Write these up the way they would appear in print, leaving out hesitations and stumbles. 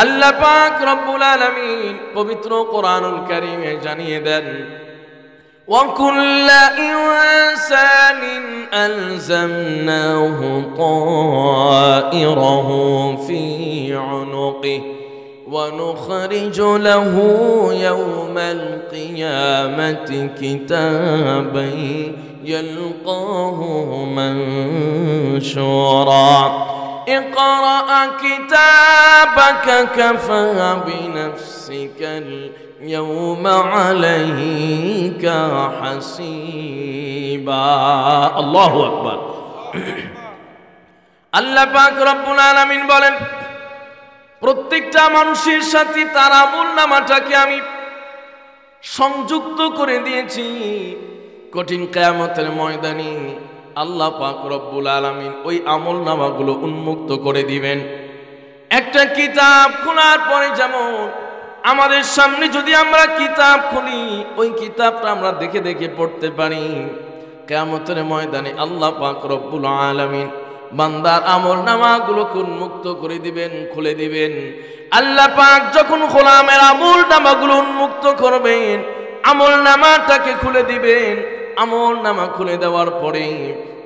আল্লাহ পাক রব্বুল আলামিন পবিত্র কোরআনুল কারীমে জানিয়ে দেন, وَكُلَّ إِنسَانٍ أَلْزَمْنَاهُ طَائِرَهُ فِي عُنُقِهِ وَنُخْرِجُ لَهُ يَوْمَ الْقِيَامَةِ كِتَابًا يَلْقَاهُ مَنشُورًا اقرأ كتابك كفى بنفسك اليوم عليك حسيبا الله أكبر আল্লাহ পাক রব্বুল আলামিন বলেন, প্রত্যেকটা মানুষের সাথে তার আমলনামাটাকে আমি সংযুক্ত করে দিয়েছি। কঠিন কিয়ামতের ময়দানে আল্লাহ পাক রব্বুল আলামিন ওই আমলনামাগুলো উন্মুক্ত করে দিবেন। একটা কিতাব খোলার পরে যেমন আমাদের সামনে যদি আমরা কিতাব খুলি, ওই কিতাবটা আমরা দেখে দেখে পড়তে পারি, কিয়ামতের ময়দানে আল্লাহ পাক রব্বুল আলামিন বান্দার আমলনামাগুলোকে উন্মুক্ত করে দিবেন, খুলে দিবেন। আল্লাহ পাক যখন গোলামের আমলনামাগুলো উন্মুক্ত করবেন, আমলনামাটাকে খুলে দিবেন। আমলনামা খুলে দেওয়ার পরে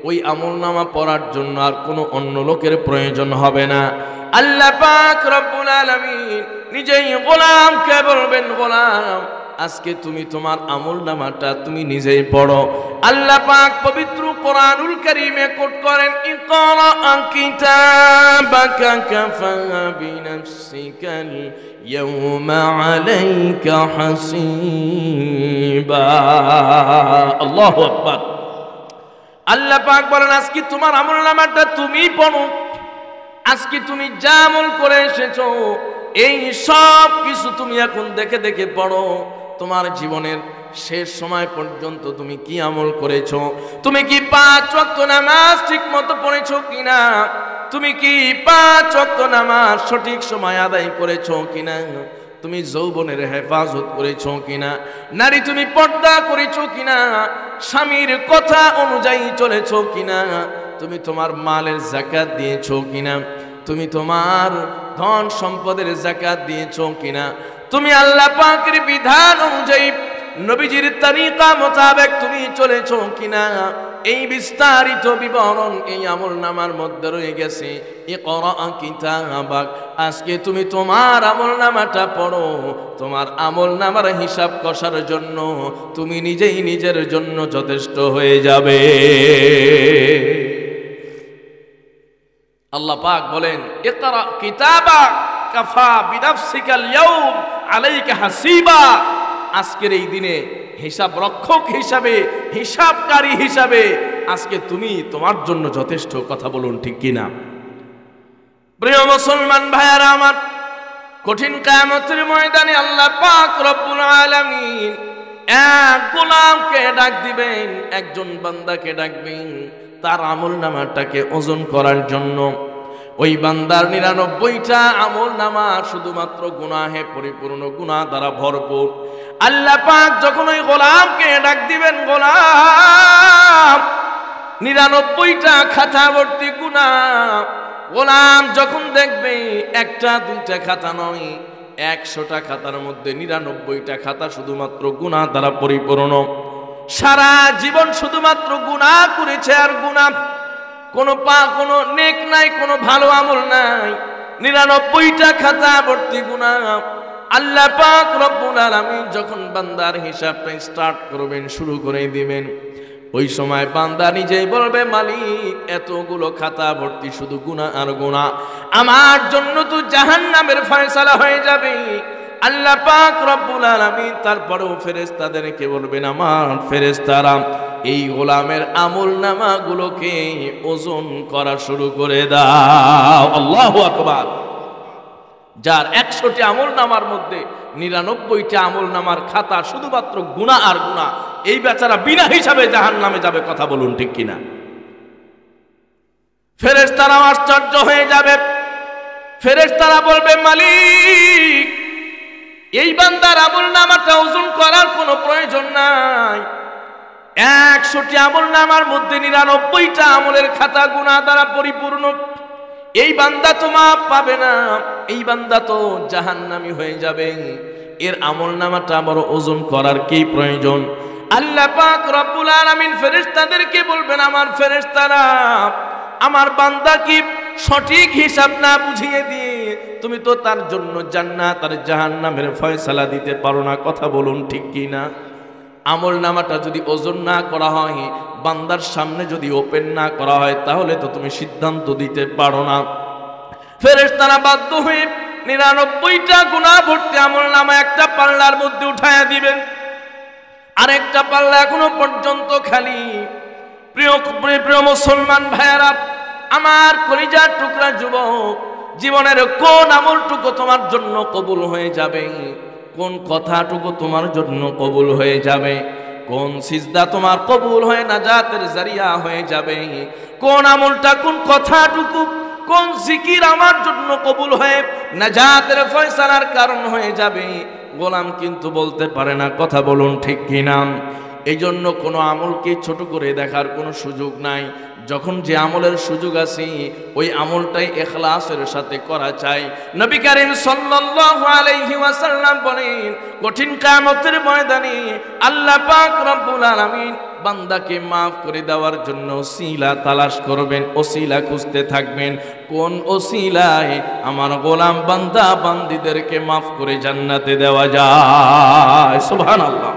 ওই আমলনামা পড়ার জন্য আর কোনো অন্য লোকের প্রয়োজন হবে না। আল্লাহ পাক রব্বুল আলামিন নিজেই গোলামকে বলবেন, গোলাম আজকে তুমি তোমার আমলনামাটা তুমি নিজেই পড়ো। আল্লাহ পাক পবিত্র কোরআনুল কারীমে কোট করেন, ইকরা কিতাবাকা কাফা বিনাফসিকাল ইয়াউমা আলাইকা হাসিবা। আল্লাহু আকবার। আল্লাহ পাক বলেন, আজকে তোমার আমলনামাটা তুমি পড়ো। আজকে তুমি যা আমল করে এসেছো এই সব কিছু তুমি এখন দেখে দেখে পড়ো। তোমার জীবনের শেষ সময় পর্যন্ত তুমি কি আমল করেছো? তুমি কি 5 ওয়াক্ত নামাজ ঠিক মতো পড়েছো কিনা? তুমি কি 5 ওয়াক্ত নামাজ সঠিক সময় আদায় করেছো কিনা? তুমি যৌবনের হেফাজত করেছো কিনা? নারী তুমি পর্দা করেছো কিনা? স্বামীর কথা অনুযায়ী চলেছো কিনা? তুমি তোমার মালের যাকাত দিয়েছো কিনা? তুমি তোমার ধন সম্পদের যাকাত দিয়েছো কিনা? তুমি আল্লাহ পাকের বিধান অনুযায়ী নবীজির তরিকা মোতাবেক তুমি চলেছো কিনা? এই বিস্তারিত বিবরণ এই আমলনামার মধ্যে রয়ে গেছে। ইকরা কিতাবাক, আজকে তুমি তোমার আমলনামাটা পড়ো। তোমার আমলনামার হিসাব কষার জন্য তুমি নিজেই নিজের জন্য যথেষ্ট হয়ে যাবে। আল্লাহ পাক বলেন, ইকরা কিতাবাক কাফা বিনাফসিকাল ইয়াউম আলাইকা হাসিবা। আজকের এই দিনে হিসাব রক্ষক হিসাবে, হিসাবকারী হিসাবে আজকে তুমি তোমার জন্য যথেষ্ট। কথা বলুন ঠিক কিনা? প্রিয় মুসলমান ভাইয়ারা আমার, কঠিন কিয়ামতের ময়দানে আল্লাহ পাক রব্বুল আলামিন এক গোলামকে ডাক দিবেন, একজন বান্দাকে ডাকবেন তার আমলনামাটাকে ওজন করার জন্য। ওই বান্দার 99টা আমলনামা শুধুমাত্র গুনাহে পরিপূর্ণ, গুনাহ দ্বারা ভরপুর। আল্লাহ পাক যখন ওই গোলামকে ডাক দিবেন, গোলাম 99টা খাতা ভর্তি গুনাহ। গোলাম যখন দেখবে একটা দুইটা খাতা নয়, 100টা খাতার মধ্যে 99টা খাতা শুধুমাত্র গুনাহ দ্বারা পরিপূর্ণ। সারা জীবন শুধুমাত্র গুনাহ করেছে আর গুনাহ, কোনো নেক নাই, কোনো ভালো আমল নাই। 99টা খাতা ভর্তি গুনাহ। আল্লাহ পাক রব্বুল আলামিন যখন বান্দার হিসাবটা স্টার্ট করবেন, শুরু করে দিবেন, ওই সময় বান্দা নিজেই বলবে, মালিক এতগুলো খাতা ভর্তি শুধু গুনাহ আর গুনাহ, আমার জন্য তো জাহান্নামের ফয়সালা হয়ে যাবে। আল্লাহ পাক রব্বুল আলামিন তারপরেও ফেরেশতাদেরকে বলবেন, আমার ফেরেশতারা এই গোলামের আমলনামাগুলোকে ওজন করা শুরু করে দাও। আল্লাহু আকবার। যার 100টি আমলনামার মধ্যে 99টা আমলনামার খাতা শুধুমাত্র গুনাহ আর গুনাহ, এই বেচারা বিনা হিসাবে জাহান্নামে যাবে। কথা বলুন ঠিক কিনা? ফেরেশতারা আশ্চর্য হয়ে যাবে। ফেরেশতারা বলবে, মালিক এই বান্দার আমলনামাটা ওজন করার কোনো প্রয়োজন নাই। 100টি আমলনামার মধ্যে 99টা আমলের খাতা গুনাহ দ্বারা পরিপূর্ণ। এই বান্দা তো মাপ পাবে না, এই বান্দা তো জাহান্নামী হয়ে যাবে, এর আমলনামাটা বড় ওজন করার কি প্রয়োজন? আল্লাহ পাক রব্বুল আলামিন ফেরেশতাদেরকে বলবেন, আমার ফেরেশতারা আমার বান্দা কি সঠিক হিসাব না বুঝিয়ে দিয়ে তুমি তো তার জন্য জান্নাত আর জাহান্নামের ফয়সালা দিতে পারো না, কথা বলুন ঠিক কি না? আমল নামাটা যদি ওজন না করা হয়, বান্দার সামনে যদি ওপেন না করা হয়, তাহলে তো তুমি সিদ্ধান্ত দিতে পারো না। ফেরেশতারা বাধ্য হয়ে 99টা গুনাহ ভর্তি আমল নামা একটা পাল্লার মধ্যে উঠায়া দিবেন, আরেকটা পাল্লা এখনো পর্যন্ত খালি। প্রিয় মুসলমান ভাইয়ারা, আমার কলিজার টুকরা যুবক, জীবনের কোন আমলটুকু তোমার জন্য কবুল হয়ে যাবে? কোন কথাটুকু তোমার জন্য কবুল হয়ে যাবে? কোন সিজদা তোমার কবুল হয়ে নাজাতের জারিয়া হয়ে যাবে? কোন আমলটা, কোন কথাটুকু, কোন জিকির আমার জন্য কবুল হয়ে নাজাতের ফয়সালার কারণ হয়ে যাবে? গোলাম কিন্তু বলতে পারে না, কথা বলুন ঠিক কিনা? এই জন্য কোনো আমলকে ছোট করে দেখার কোনো সুযোগ নাই। যখন যে আমলের সুযোগ আছে ওই আমলটাই ইখলাসের সাথে করা চাই। নবী করিম সাল্লাল্লাহু আলাইহি ওয়াসাল্লাম বলেন, কঠিন কিয়ামতের ময়দানে আল্লাহ পাক রব্বুল আলামিন বান্দাকে মাফ করে দেওয়ার জন্য ওসিলা তালাশ করবেন, ওসিলা খুঁজতে থাকবেন। কোন ওসিলায় আমার গোলাম বান্দা বান্দীদেরকে মাফ করে জান্নাতে দেওয়া যায়? সুবহানাল্লাহ।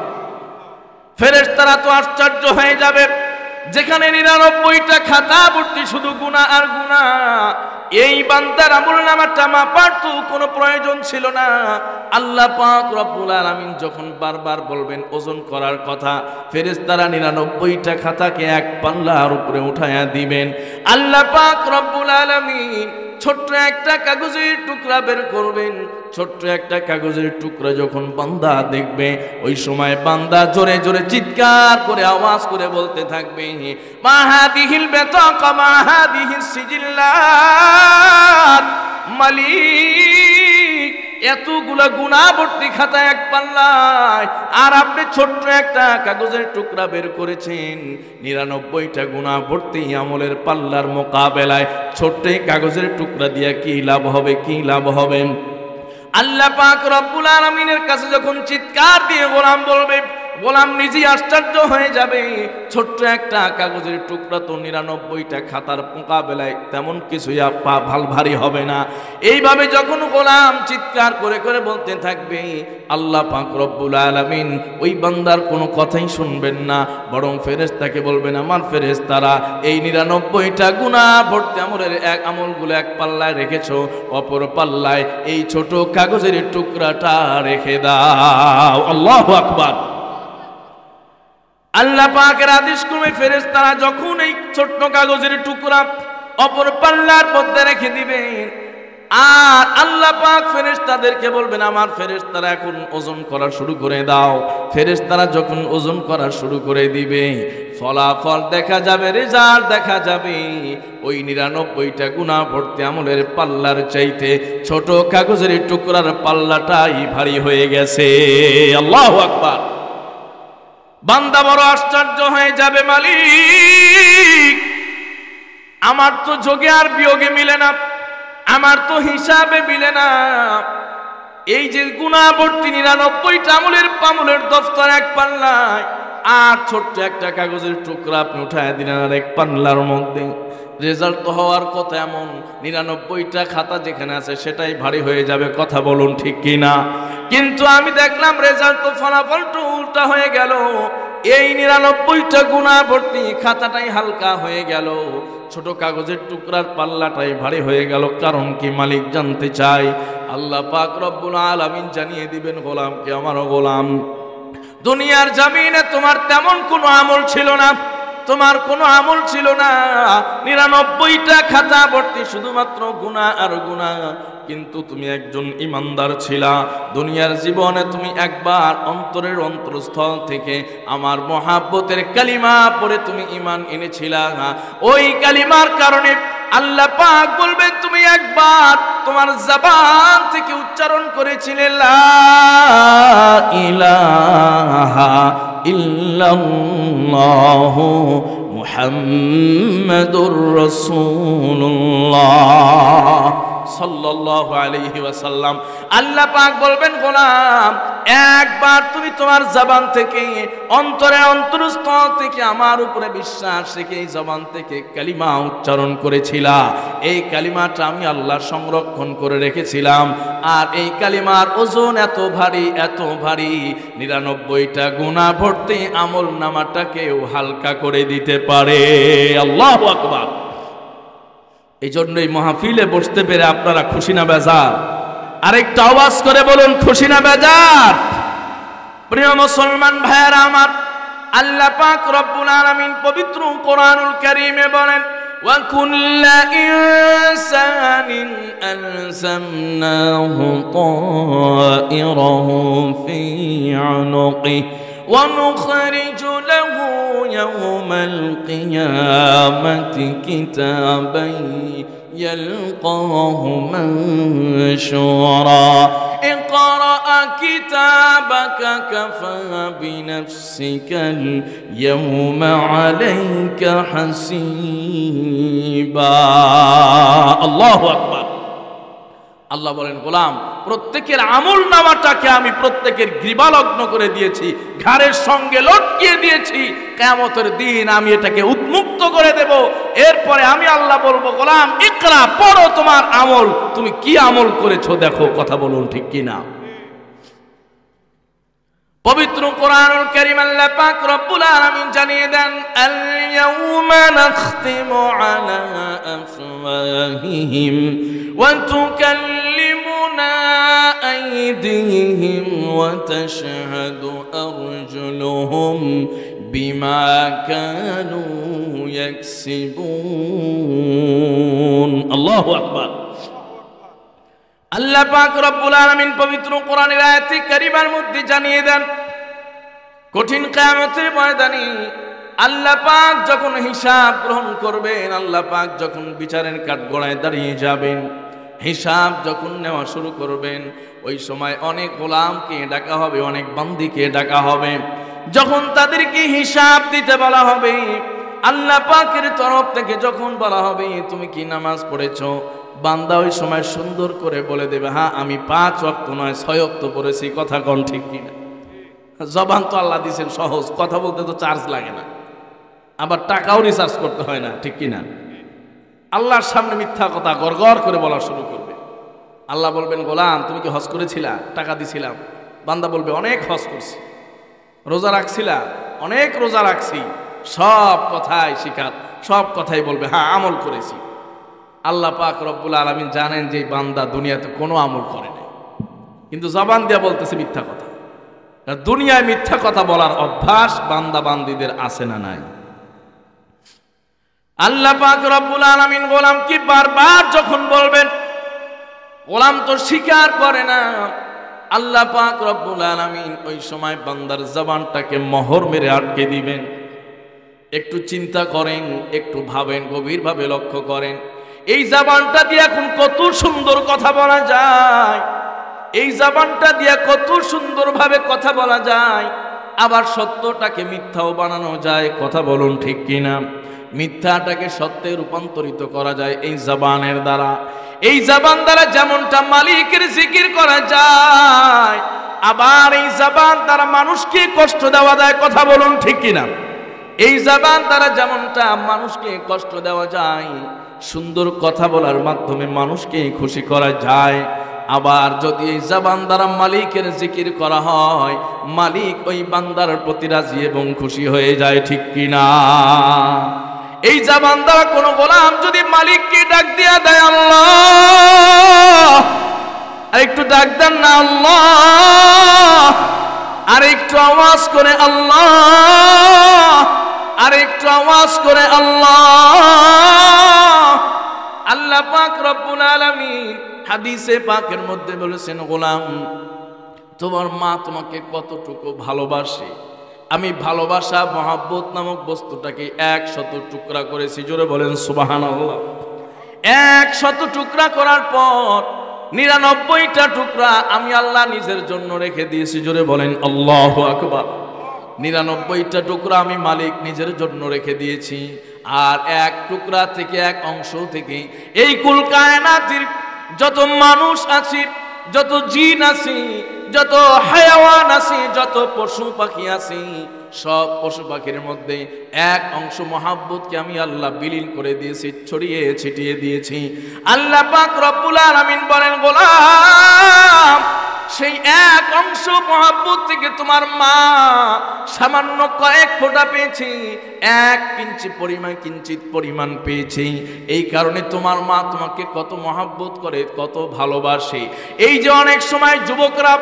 ফেরেশতারা তো আশ্চর্য হয়ে যাবে, যেখানে 99টা খাতা ভর্তি শুধু গুনাহ আর গুনাহ, এই বান্দার আমলনামাটা মাপার তো কোনো প্রয়োজন ছিল না। আল্লাহ পাক রব্বুল আলামিন যখন বারবার বলবেন ওজন করার কথা, ফেরেশতারা 99টা খাতাকে এক পাল্লার উপরে উঠায়া দিবেন। আল্লাহ পাক রব্বুল আলামিন ছোট্ট একটা কাগজের টুকরা বের করবেন। ছোট্ট একটা কাগজের টুকরা যখন বান্দা দেখবে, ওই সময় বান্দা জোরে জোরে চিৎকার করে আওয়াজ করে বলতে থাকবে, মা হাদিহিল বিতাকা মা হাদিহিস সিজিল্লাত, মালিক এতগুলা গুনাহ ভর্তি খাতা এক পাল্লায়, আর আপনি ছোট্ট একটা কাগজের টুকরা বের করেছেন। 99টা গুনাহ ভর্তি আমলের পাল্লার মোকাবেলায় ছোট্ট কাগজের টুকরা দিয়া কি লাভ হবে? কি লাভ হবে? আল্লাহ পাক রব্বুল আলামিনের কাছে যখন চিৎকার দিয়ে গোলাম বলবে, গোলাম নিজেই আশ্চর্য হয়ে যাবে। ছোট্ট একটা কাগজের টুকরা তো 99টা খাতার মোকাবেলায় তেমন কিছুই ভারী হবে না। এইভাবে যখন গোলাম চিৎকার করে করে বলতে থাকবে, আল্লাহ পাক রব্বুল আলামিন ওই বান্দার কোনো কথাই শুনবেন না, বরং ফেরেশতাকে বলবেন, আমার ফেরেশতারা এই 99টা গুনাহ ভর্তি আমলগুলো এক পাল্লায় রেখেছো, অপর পাল্লায় এই ছোট কাগজের টুকরাটা রেখে দাও। আল্লাহু আকবার। আল্লাহ পাকের আদেশ ক্রমে ফেরেশতারা যখন এই ছোট্ট কাগজের টুকরা অপর পাল্লার মধ্যে রেখে দিবেন, আর আল্লাহ পাক ফেরেশতাদেরকে বলবেন, আমার ফেরেশতারা এখন ওজন করা শুরু করে দাও। ফেরেশতারা যখন ওজন করা শুরু করে দিবে, ফলাফল দেখা যাবে, রেজাল্ট দেখা যাবে, ওই 99টা গুনাহ ভর্তি আমলের পাল্লার চাইতে ছোট কাগজের টুকরার পাল্লাটাই ভারী হয়ে গেছে। আল্লাহু আকবার। বান্দা বড় আশ্চর্য হয়ে যাবে, মালিক আমার তো যোগে আর বিয়োগে মিলে না, আমার তো হিসাবে মিলে না। এই যে গুনাহ ভর্তি 99টা আমলের দফতর এক পাল্লায়, আর ছোট্ট একটা কাগজের টুকরা আপনি উঠায় দিলেন আর এক পাল্লার মধ্যে। রেজাল্ট তো হওয়ার কথা এমন, 99টা খাতা যেখানে আছে সেটাই ভারী হয়ে যাবে, কথা বলুন ঠিক কিনা? কিন্তু আমি দেখলাম রেজাল্ট তো ফলাফলটা উল্টা হয়ে গেল। এই 99টা গুনাহ ভর্তি খাতাটাই হালকা হয়ে গেল, ছোট কাগজের টুকরার পাল্লাটাই ভারী হয়ে গেল। কারণ কি মালিক জানতে চাই। আল্লাহ পাক রব্বুল আলামিন জানিয়ে দিবেন গোলামকে, আমার গোলাম দুনিয়ার জমিনে তোমার তেমন কোনো আমল ছিল না, তোমার কোনো আমল ছিল না, 99টা খাতা ভর্তি শুধুমাত্র গুনাহ আর গুনাহ। কিন্তু তুমি একজন ইমানদার ছিলা। দুনিয়ার জীবনে তুমি একবার অন্তরের অন্তরস্থল থেকে আমার মহাব্বতের কালিমা পড়ে তুমি ঈমান এনেছিলা। ওই কালিমার কারণে আল্লাহ পাক বলবেন, তুমি একবার তোমার জবান থেকে উচ্চারণ করেছিলে লা ইলাহা ইল্লাল্লাহু মুহাম্মাদুর রাসূলুল্লাহ সাল্লাল্লাহু আলাইহি ওয়াসাল্লাম। আল্লাহ পাক বলবেন, গোলাম একবার তুমি তোমার জবান থেকে, অন্তরে অন্তরস্থল থেকে আমার উপরে বিশ্বাস রেখে এই জবান থেকে কালিমা উচ্চারণ করেছিলা, এই কালিমাটা আমি আল্লাহ সংরক্ষণ করে রেখেছিলাম। আর এই কালিমার ওজন এত ভারী, এত ভারী, 99টা গুনাহ ভর্তি আমল নামাটাকেও হালকা করে দিতে পারে। আল্লাহু আকবার। এই জন্যই মাহফিলে বসতে পেরে আপনারা খুশি না বেজার? আরেকটা আওয়াজ করে বলুন, খুশি না বেজার? প্রিয় মুসলমান ভাইয়েরা আমার, আল্লাহ পাক রব্বুল আলামিন পবিত্র কোরআনুল কারীমে বলেন, ওয়া কুল্লা ইনসানিন আলজামনাহু তায়রাহু ফি উনুকিহি ওয়া নুখরিজু লাহু ইয়াওমাল কিয়ামাতি কিতাবান ইয়ালকাহু মানশুরা ইকরা কিতাবাকা কাফা বিনাফসিকাল ইয়াওমা আলাইকা হাসিবা। আল্লাহু আকবার। আল্লাহ বলেন, গোলাম প্রত্যেকের আমল নামাটাকে আমি প্রত্যেকের গ্রীবালগ্ন করে দিয়েছি, ঘাড়ের সঙ্গে লটকিয়ে দিয়েছি। কিয়ামতের দিন আমি এটাকে উন্মুক্ত করে দেব। এরপরে আমি আল্লাহ বলবো, গোলাম ইকরা, পড়ো তোমার আমল, তুমি কি আমল করেছো দেখো। কথা বলুন ঠিক কি না? পবিত্র কোরআনুল কারীম আল্লাহ পাক রব্বুল আলামিন জানিয়ে দেন, আল ইয়াউমা নাখতিমু আলা আফওয়াহিহিম ওয়া তুকাল্লিমুনা আইদিহিম ওয়া তাশহাদু আরজুলুহুম বিমা কানু ইয়াকসিবুন। আল্লাহু আকবার। আল্লাহ পাক রব্বুল আলামিন পবিত্র কোরআনের আয়াতে কারিমার মধ্যে জানিয়ে দেন, কঠিন কিয়ামতের ময়দানে আল্লাহ পাক যখন হিসাব গ্রহণ করবেন, আল্লাহ পাক যখন বিচারের কাঠগড়ায় দাঁড়িয়ে যাবেন, হিসাব যখন নেওয়া শুরু করবেন, ওই সময় অনেক গোলামকে ডাকা হবে, অনেক বান্দীকে ডাকা হবে। যখন তাদেরকে হিসাব দিতে বলা হবে, আল্লাহ পাকের তরফ থেকে যখন বলা হবে, তুমি কি নামাজ পড়েছো? বান্দা ওই সময় সুন্দর করে বলে দেবে, হ্যাঁ আমি 5 ওয়াক্ত নয় 6 ওয়াক্ত পড়েছি। কথা কোন ঠিক কিনা? জবান তো আল্লাহ দিয়েছেন সহজ, কথা বলতে তো চার্জ লাগে না, আবার টাকাও রিচার্জ করতে হয় না, ঠিক কিনা? আল্লাহর সামনে মিথ্যা কথা গড়গড় করে বলা শুরু করবে। আল্লাহ বলবেন, গোলাম তুমি কি হজ করেছিলা? টাকা দিছিলাম। বান্দা বলবে, অনেক হজ করছি। রোজা রাখছিলা? অনেক রোজা রাখছি। সব কথাই স্বীকার, সব কথাই বলবে, হ্যাঁ আমল করেছি। আল্লাহ পাক রব্বুল আলামিন জানেন যে বান্দা দুনিয়াতে কোনো আমল করে নাই, কিন্তু জবান দিয়া বলতেছে মিথ্যা কথা। দুনিয়ায় মিথ্যা কথা বলার অভ্যাস বান্দা বান্দীদের আছে না নাই? আল্লাহ পাক রব্বুল আলামিন গোলাম কি বারবার যখন বলবেন, গোলাম তো স্বীকার করে না। আল্লাহ পাক রব্বুল আলামিন ওই সময় বান্দার জবানটাকে মোহর মেরে আটকে দিবেন। একটু চিন্তা করেন, একটু ভাবেন, গভীরভাবে লক্ষ্য করেন, এই জবানটা দিয়ে এখন কত সুন্দর কথা বলা যায়, এই জবানটা দিয়ে কত সুন্দরভাবে কথা বলা যায়, আবার সত্যটাকে মিথ্যাও বানানো যায়। কথা বলুন ঠিক কিনা? মিথ্যাটাকে সত্যে রূপান্তরিত করা যায় এই জবানের দ্বারা। এই জবান দ্বারা যেমনটা মালিকের জিকির করা যায়, আবার এই জবান দ্বারা মানুষকে কষ্ট দেওয়া যায়। কথা বলুন ঠিক কিনা? এই জবান দ্বারা যেমনটা মানুষকে কষ্ট দেওয়া যায়, সুন্দর কথা বলার মাধ্যমে মানুষকে খুশি করা যায়। আবার যদি এই জবান দ্বারা মালিকের জিকির করা হয়, মালিক ওই বান্দার প্রতি রাজি এবং খুশি হয়ে যায়। ঠিক কিনা? এই জবান দ্বারা কোনো গোলাম যদি মালিককে ডাক দিয়া দেয়, আল্লাহ, আর একটু ডাক দেন না আল্লাহ, আর একটু আওয়াজ করে আল্লাহ, আর একটু আওয়াজ করে আল্লাহ। আল্লাহ পাক রব্বুল আলামিন হাদিসে পাকের মধ্যে বলেছেন, গোলাম তোমার মা তোমাকে কতটুকু ভালোবাসে, আমি ভালোবাসা মহাব্বত নামক বস্তুটাকে 100 টুকরা করেছি। জোরে বলেন সুবহানাল্লাহ। 100 টুকরা করার পর 99টা টুকরা আমি আল্লাহ নিজের জন্য রেখে দিয়েছি। জোরে বলেন আল্লাহু আকবার। 99টা টুকরা আমি মালিক নিজের জন্য রেখে দিয়েছি, আর 1 টুকরা থেকে, 1 অংশ থেকে এই কুল কায়নাতের যত মানুষ আছে, যত জিন আছে, যত হায়াওয়ান আছে, যত পশু পাখি আছে, সব পশু পাখির মধ্যে এক অংশ মহাব্বতকে আমি আল্লাহ বিলীন করে দিয়েছি, ছড়িয়ে ছিটিয়ে দিয়েছি। আল্লাহ পাক রব্বুল আলামিন বলেন, গোলাম সেই এক অংশ মহাব্বত থেকে তোমার মা সামান্য কয়েক ফোঁটা পেয়েছি, এক কিঞ্চিত পরিমাণ পেয়েছি। এই কারণে তোমার মা তোমাকে কত মহাব্বত করে, কত ভালোবাসে। এই যে অনেক সময় যুবকরা,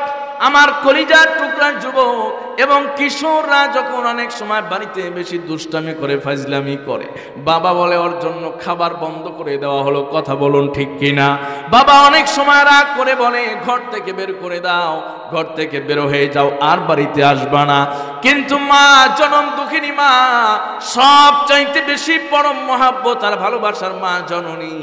আমার কলিজার টুকরা যুবক এবং কিশোররা যখন অনেক সময় বাড়িতে বেশি দুষ্টামি করে, ফাজলামি করে, বাবা বলে ওর জন্য খাবার বন্ধ করে দেওয়া হলো, কথা বলুন ঠিক কিনা? বাবা অনেক সময় রাগ করে বলে ঘর থেকে বের করে দাও, ঘর থেকে বের হয়ে যাও, আর বাড়িতে আসবা না। কিন্তু মা, জনম দুঃখিনী মা, সব চাইতে বেশি পরম মহাব্বত আর ভালোবাসার মা জননী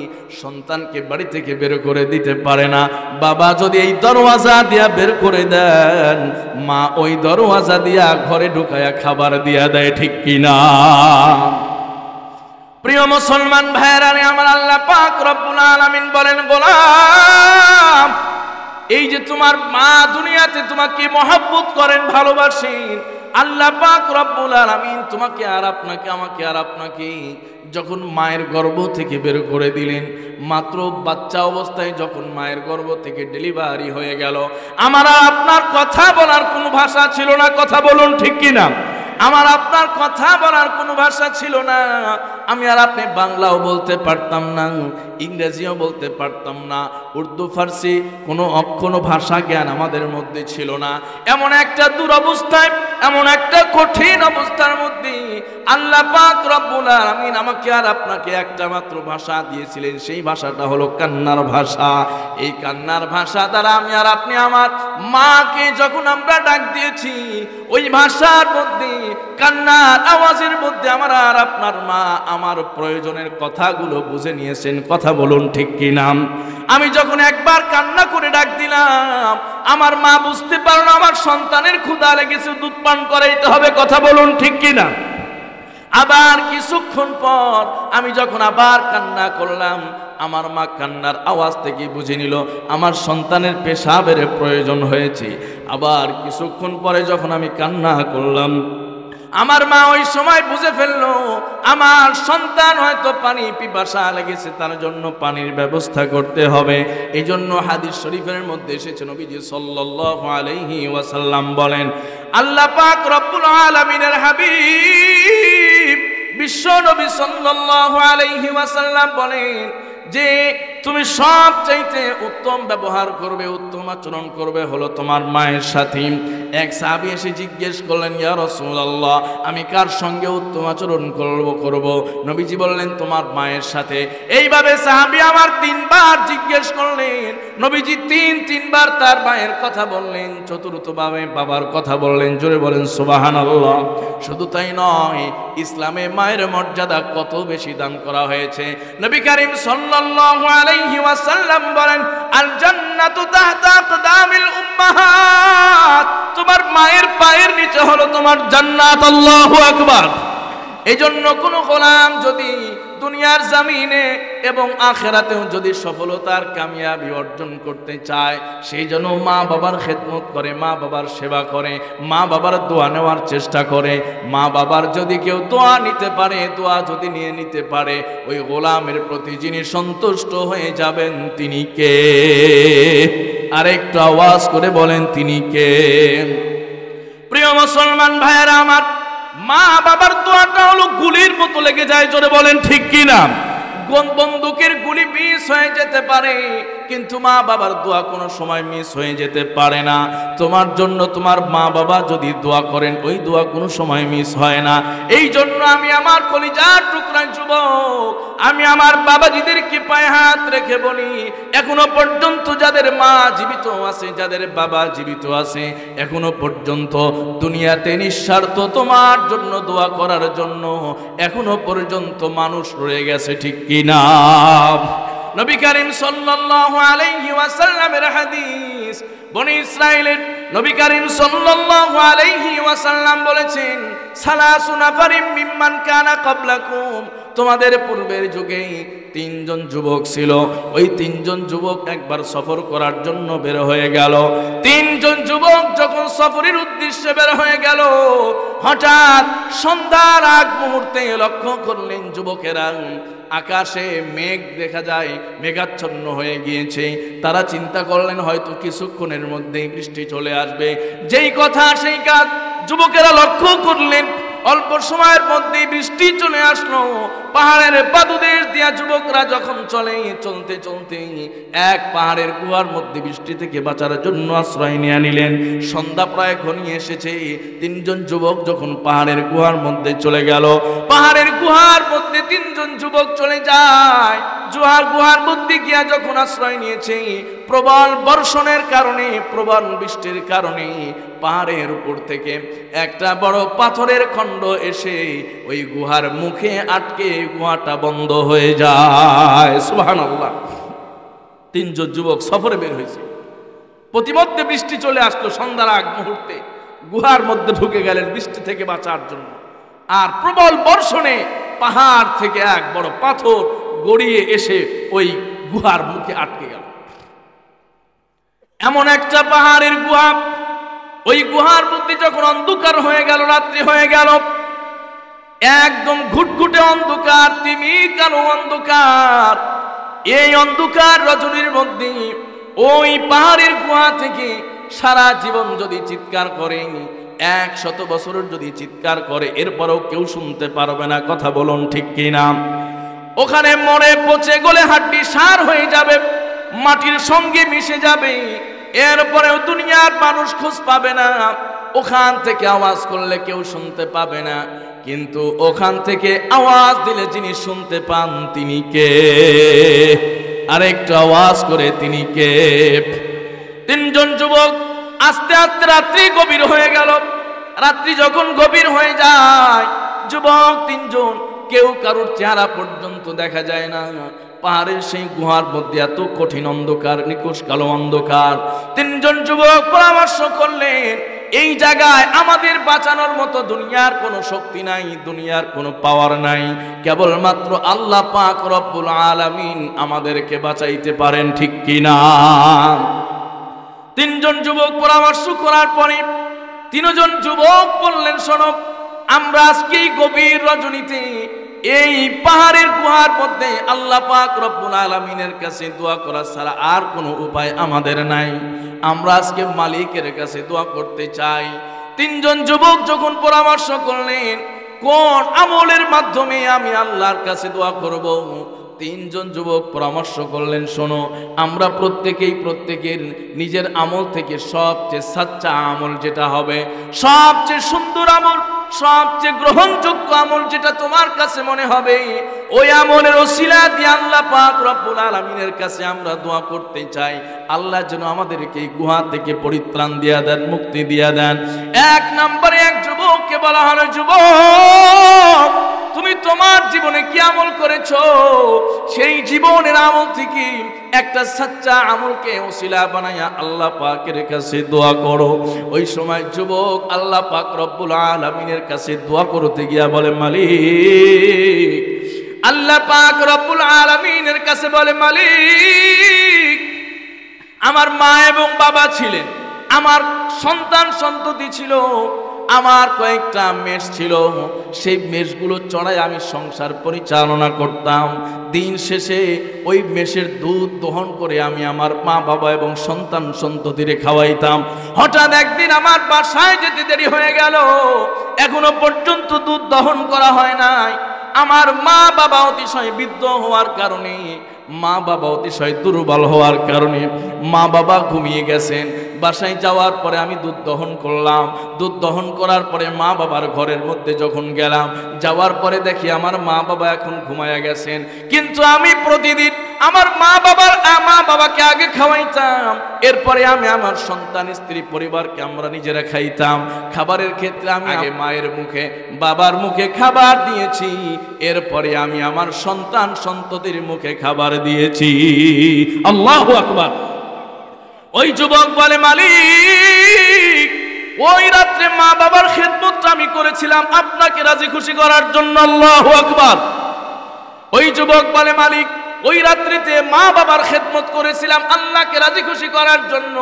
সন্তানকে বাড়ি থেকে বের করে দিতে পারে না। বাবা যদি এই দরওয়াজা দিয়া বের করে দেন, মা ওই দরওয়াজা দিয়া ঘরে ঢুকায়া খাবার দিয়া দেয়, ঠিক কিনা? প্রিয় মুসলমান ভাইরা, আমার আল্লাহ পাক রব্বুল আলামিন বলেন, গোলাম এই যে তোমার মা দুনিয়াতে তোমাকে মহব্বত করেন, ভালোবাসেন, আল্লাহ পাক রব্বুল আলামিন তোমাকে আর আপনাকে, আমাকে আর আপনাকে যখন মায়ের গর্ভ থেকে বের করে দিলেন, মাত্র বাচ্চা অবস্থায় যখন মায়ের গর্ভ থেকে ডেলিভারি হয়ে গেল, আমার আর আপনার কথা বলার কোনো ভাষা ছিল না, কথা বলুন ঠিক কিনা? আমার আপনার কথা বলার কোনো ভাষা ছিল না। আমি আর আপনি বাংলাও বলতে পারতাম না, ইংরেজিও বলতে পারতাম না, উর্দু ফার্সি কোনো ভাষা জ্ঞান আমাদের মধ্যে ছিল না। এমন একটা দুরবস্থায়, এমন একটা কঠিন অবস্থার মধ্যে আল্লাহ পাক রব্বুল আলামিন আমাকে আর আপনাকে একটা মাত্র ভাষা দিয়েছিলেন, সেই ভাষাটা হলো কান্নার ভাষা। এই কান্নার ভাষা দ্বারা আমি আর আপনি আমার মাকে যখন আমরা ডাক দিয়েছি, ওই ভাষার মধ্যে, কান্নার আওয়াজের মধ্যে আমার আর আপনার মা আমার প্রয়োজনের কথাগুলো বুঝে নিয়েছেন, কথা বলুন ঠিক কিনা? আমি যখন একবার কান্না করে ডাক দিলাম, আমার মা বুঝতে পারলো আমার সন্তানের ক্ষুধা লেগেছে, দুধ পান করাইতে হবে, কথা বলুন ঠিক কিনা? আবার কিছুক্ষণ পর আমি যখন আবার কান্না করলাম, আমার মা কান্নার আওয়াজ থেকে বুঝে নিল আমার সন্তানের পেশাবের প্রয়োজন হয়েছে। আবার কিছুক্ষণ পরে যখন আমি কান্না করলাম, আমার মা ওই সময় বুঝে ফেললো আমার সন্তান হয়তো পানি পিপাসা লেগেছে, তার জন্য পানির ব্যবস্থা করতে হবে। এই জন্য হাদিস শরীফের মধ্যে এসেছে, নবীজি সাল্লাল্লাহু আলাইহি ওয়াসাল্লাম বলেন, আল্লাহ পাক রব্বুল আলামিনের হাবিব বিশ্ব নবী সাল্লাল্লাহু আলাইহি ওয়াসাল্লাম বলেন যে তুমি সব চাইতে উত্তম ব্যবহার করবে, উত্তম আচরণ করবে হলো তোমার মায়ের সাথে। এক সাহাবী এসে জিজ্ঞেস করলেন, ইয়া রাসূলুল্লাহ, আমি কার সঙ্গে উত্তম আচরণ করব? নবীজি বললেন, তোমার মায়ের সাথে। এইভাবে সাহাবী আমার তিনবার জিজ্ঞেস করলেন, নবীজি তিনবার তার মায়ের কথা বললেন, চতুর্থভাবে বাবার কথা বললেন। জোরে বলেন সুবহানাল্লাহ। শুধু তাই নয়, ইসলামে মায়ের মর্যাদা কত বেশি দান করা হয়েছে। নবী করিম সাল্লাল্লাহু আলাইহি ওয়াসাল্লাম বলেন, আল জান্নাতু তাহতা আকদামিল উম্মাহাত, তোমার মায়ের পায়ের নিচে হলো তোমার জান্নাত। আল্লাহু আকবার। এজন্য কোন গোলাম যদি দুনিয়ার জমিনে এবং আখিরাতেও যদি সফলতার কামিয়াবি অর্জন করতে চায়, সেই জন্য মা বাবার খেদমত করে, মা বাবার সেবা করে, মা বাবার দোয়া নেওয়ার চেষ্টা করে। মা বাবার যদি কেউ দোয়া নিতে পারে, দোয়া যদি নিয়ে নিতে পারে, ওই গোলামের প্রতি যিনি সন্তুষ্ট হয়ে যাবেন তিনি কে? আরেকটু আওয়াজ করে বলেন, তিনি কে? প্রিয় মুসলমান ভাইয়েরা আমার, মা বাবার দোয়াটা হলো গুলির মতো লেগে যায়। জোরে বলেন ঠিক কিনা? বন্দুকের গুলি মিস হয়ে যেতে পারে, কিন্তু মা বাবার দোয়া কোনো সময় মিস হয়ে যেতে পারে না। তোমার জন্য তোমার মা বাবা যদি দোয়া করেন, ওই দোয়া কোনো সময় মিস হয় না। এই জন্য আমি আমার কলিজার টুকরা যুবক, আমি আমার বাবাজিদেরকে পায়ে হাত রেখে বলি, এখনো পর্যন্ত যাদের মা জীবিত আছে, যাদের বাবা জীবিত আছে, এখনো পর্যন্ত দুনিয়াতে নিঃস্বার্থ তোমার জন্য দোয়া করার জন্য এখনো পর্যন্ত মানুষ রয়ে গেছে, ঠিক কিনা? নবী করিম সাল্লাল্লাহু আলাইহি ওয়াসাল্লামের হাদিস, বনি ইসরাইলের নবী করিম সাল্লাল্লাহু আলাইহি ওয়াসাল্লাম বলেছেন, সালাসু নাফারিম মিম্মান কানা ক্বাবলাকুম তোমাদের পূর্বের যুগে তিনজন যুবক ছিল, ওই তিনজন যুবক একবার সফর করার জন্য বের হয়ে গেল। তিনজন যুবক যখন সফরের উদ্দেশ্যে বের হয়ে গেল, হঠাৎ সন্ধ্যার আগ মুহূর্তে লক্ষ্য করলেন যুবকেরা আকাশে মেঘ দেখা যায়, মেঘাচ্ছন্ন হয়ে গিয়েছে। তারা চিন্তা করলেন হয়তো কিছুক্ষণের মধ্যেই বৃষ্টি চলে আসবে। যেই কথা সেই কাজ, যুবকেরা লক্ষ্য করলেন অল্প সময়ের মধ্যেই বৃষ্টি চলে আসলো। পাহাড়ের পাদদেশ দিয়া যুবকরা যখন চলতে চলতে এক পাহাড়ের গুহার মধ্যে বৃষ্টি থেকে বাঁচার জন্য আশ্রয় নিয়ে নিলেন। সন্ধ্যা প্রায় ঘনিয়ে এসেছে। তিনজন যুবক যখন পাহাড়ের গুহার মধ্যে চলে গেল, পাহাড়ের গুহার মধ্যে তিনজন যুবক চলে যায়। গুহার মধ্যে গিয়া যখন আশ্রয় নিয়েছে, প্রবল বর্ষণের কারণে, প্রবল বৃষ্টির কারণে পাহাড়ের উপর থেকে একটা বড় পাথরের খণ্ড এসে ওই গুহার মুখে আটকে গুহাটা বন্ধ হয়ে যায়। সুবহানাল্লাহ। তিনজন যুবক সফরে বের হয়েছে, প্রতিমধ্যে বৃষ্টি চলে আসলো। সন্ধ্যার আগ মুহূর্তে গুহার মধ্যে ঢুকে গেলেন বৃষ্টি থেকে বাঁচার জন্য। আর প্রবল বর্ষণে পাহাড় থেকে এক বড় পাথর গড়িয়ে এসে ওই গুহার মুখে আটকে গেল। এমন একটা পাহাড়ের গুহা, ওই গুহার মধ্যে যখন অন্ধকার হয়ে গেল, রাত্রি হয়ে গেল, একদম ঘুটঘুটে অন্ধকার, তিমি কালো অন্ধকার। এই অন্ধকার রজনীর মধ্যে ওই পাহাড়ের গুহা থেকে সারা জীবন যদি চিৎকার করে, 100 বছরের যদি চিৎকার করে, এরপরেও কেউ শুনতে পারবে না। কথা বলুন ঠিক কিনা? ওখানে মরে পচে গলে হাড্ডি সার হয়ে যাবে, মাটির সঙ্গে মিশে যাবে। এরপরেও দুনিয়ার মানুষ খোঁজ পাবে না। ওখান থেকে আওয়াজ করলে কেউ শুনতে পাবে না, কিন্তু ওখান থেকে আওয়াজ দিলে যিনি শুনতে পান তিনি কে? আরেকটু আওয়াজ করে তিনি কে? তিনজন যুবক আস্তে আস্তে রাত্রি গভীর হয়ে গেল। রাত্রি যখন গভীর হয়ে যায়, যুবক তিনজন কেউ কারোর চেহারা পর্যন্ত দেখা যায় না। পাহাড়ের সেই গুহার মধ্যে এত কঠিন অন্ধকার, নিকষ কালো অন্ধকার। তিনজন যুবক পরামর্শ করলেন, এই জায়গায় আমাদের বাঁচানোর মতো দুনিয়ার কোনো শক্তি নাই, দুনিয়ার কোনো পাওয়ার নাই, কেবলমাত্র আল্লাহ পাক রব্বুল আলামিন আমাদেরকে বাঁচাইতে পারেন। ঠিক কিনা? তিনজন যুবক পরামর্শ করার পরে তিনজন যুবক বললেন, শোনো, আমরা আজকে গভীর রজনীতে এই পাহাড়ের গুহার মধ্যে আল্লাহ পাক রব্বুল আলামিনের কাছে দোয়া করা ছাড়া আর কোনো উপায় আমাদের নাই। আমরা আজকে মালিকের কাছে দোয়া করতে চাই। তিনজন যুবক যখন পরামর্শ করলেন কোন আমলের মাধ্যমে আমি আল্লাহর কাছে দোয়া করব, তিনজন যুবক পরামর্শ করলেন, শোনো, আমরা প্রত্যেকের নিজের আমল থেকে সবচেয়ে সাচ্চা আমল যেটা হবে, সবচেয়ে সুন্দর আমল, সবচেয়ে গ্রহণযোগ্য আমল যেটা তোমার কাছে মনে হবে, ওই আমলের ওসিলা দিয়ে আল্লাহ পাক রব্বুল আলামিনের কাছে আমরা দোয়া করতে চাই। আল্লাহ যেন আমাদেরকে এই গুহা থেকে পরিত্রাণ দিয়া দেন, মুক্তি দিয়া দেন। এক নম্বরে এক যুবককে বলা হলো, যুবক, তুমি তোমার জীবনে কি আমল করেছো, সেই জীবনের আমল থেকে একটা সাচ্চা আমলকে ওসিলা বানায়া আল্লাহ পাকের কাছে দোয়া করো। ওই সময় যুবক আল্লাহ পাক রব্বুল আলামিনের কাছে দোয়া করতে গিয়া বলে, মালিক, আল্লাহ পাক রব্বুল আলামিনের কাছে বলে, মালিক, আমার মা এবং বাবা ছিলেন, আমার সন্তান সন্ততি ছিল, আমার কয়েকটা মেষ ছিল, সেই মেষগুলো চড়ায় আমি সংসার পরিচালনা করতাম। দিন শেষে ওই মেষের দুধ দহন করে আমি আমার মা বাবা এবং সন্তান সন্ততিরে খাওয়াইতাম। হঠাৎ একদিন আমার বাসায় যেতে দেরি হয়ে গেল, এখনো পর্যন্ত দুধ দহন করা হয় নাই। আমার মা বাবা অতিশয় বৃদ্ধ হওয়ার কারণে, মা বাবা অতিশয় দুর্বল হওয়ার কারণে মা বাবা ঘুমিয়ে গেছেন। বাসায় যাওয়ার পরে আমি দুধ দহন করলাম। দুধ দহন করার পরে মা বাবার ঘরের মধ্যে যখন গেলাম, যাওয়ার পরে দেখি আমার মা বাবা এখন ঘুমায়া গেছেন। কিন্তু আমি প্রতিদিন আমার মা বাবাকে আগে খাওয়াইতাম, এরপরে আমি আমার সন্তান, স্ত্রী, পরিবারকে আমরা নিজেরা খাইতাম। খাবারের ক্ষেত্রে আমি আগে মায়ের মুখে, বাবার মুখে খাবার দিয়েছি, এরপরে আমি আমার সন্তান সন্ততির মুখে খাবার দিয়েছি। আল্লাহু আকবার। ওই যুবক বলে, মালিক, ওই রাত্রে মা বাবার খেদমতটা আমি করেছিলাম আপনাকে রাজি খুশি করার জন্য। আল্লাহু আকবার। ওই যুবক বলে মালিক, ওই রাত্রিতে মা বাবার খেদমত করেছিলাম আল্লাহকে রাজি খুশি করার জন্য।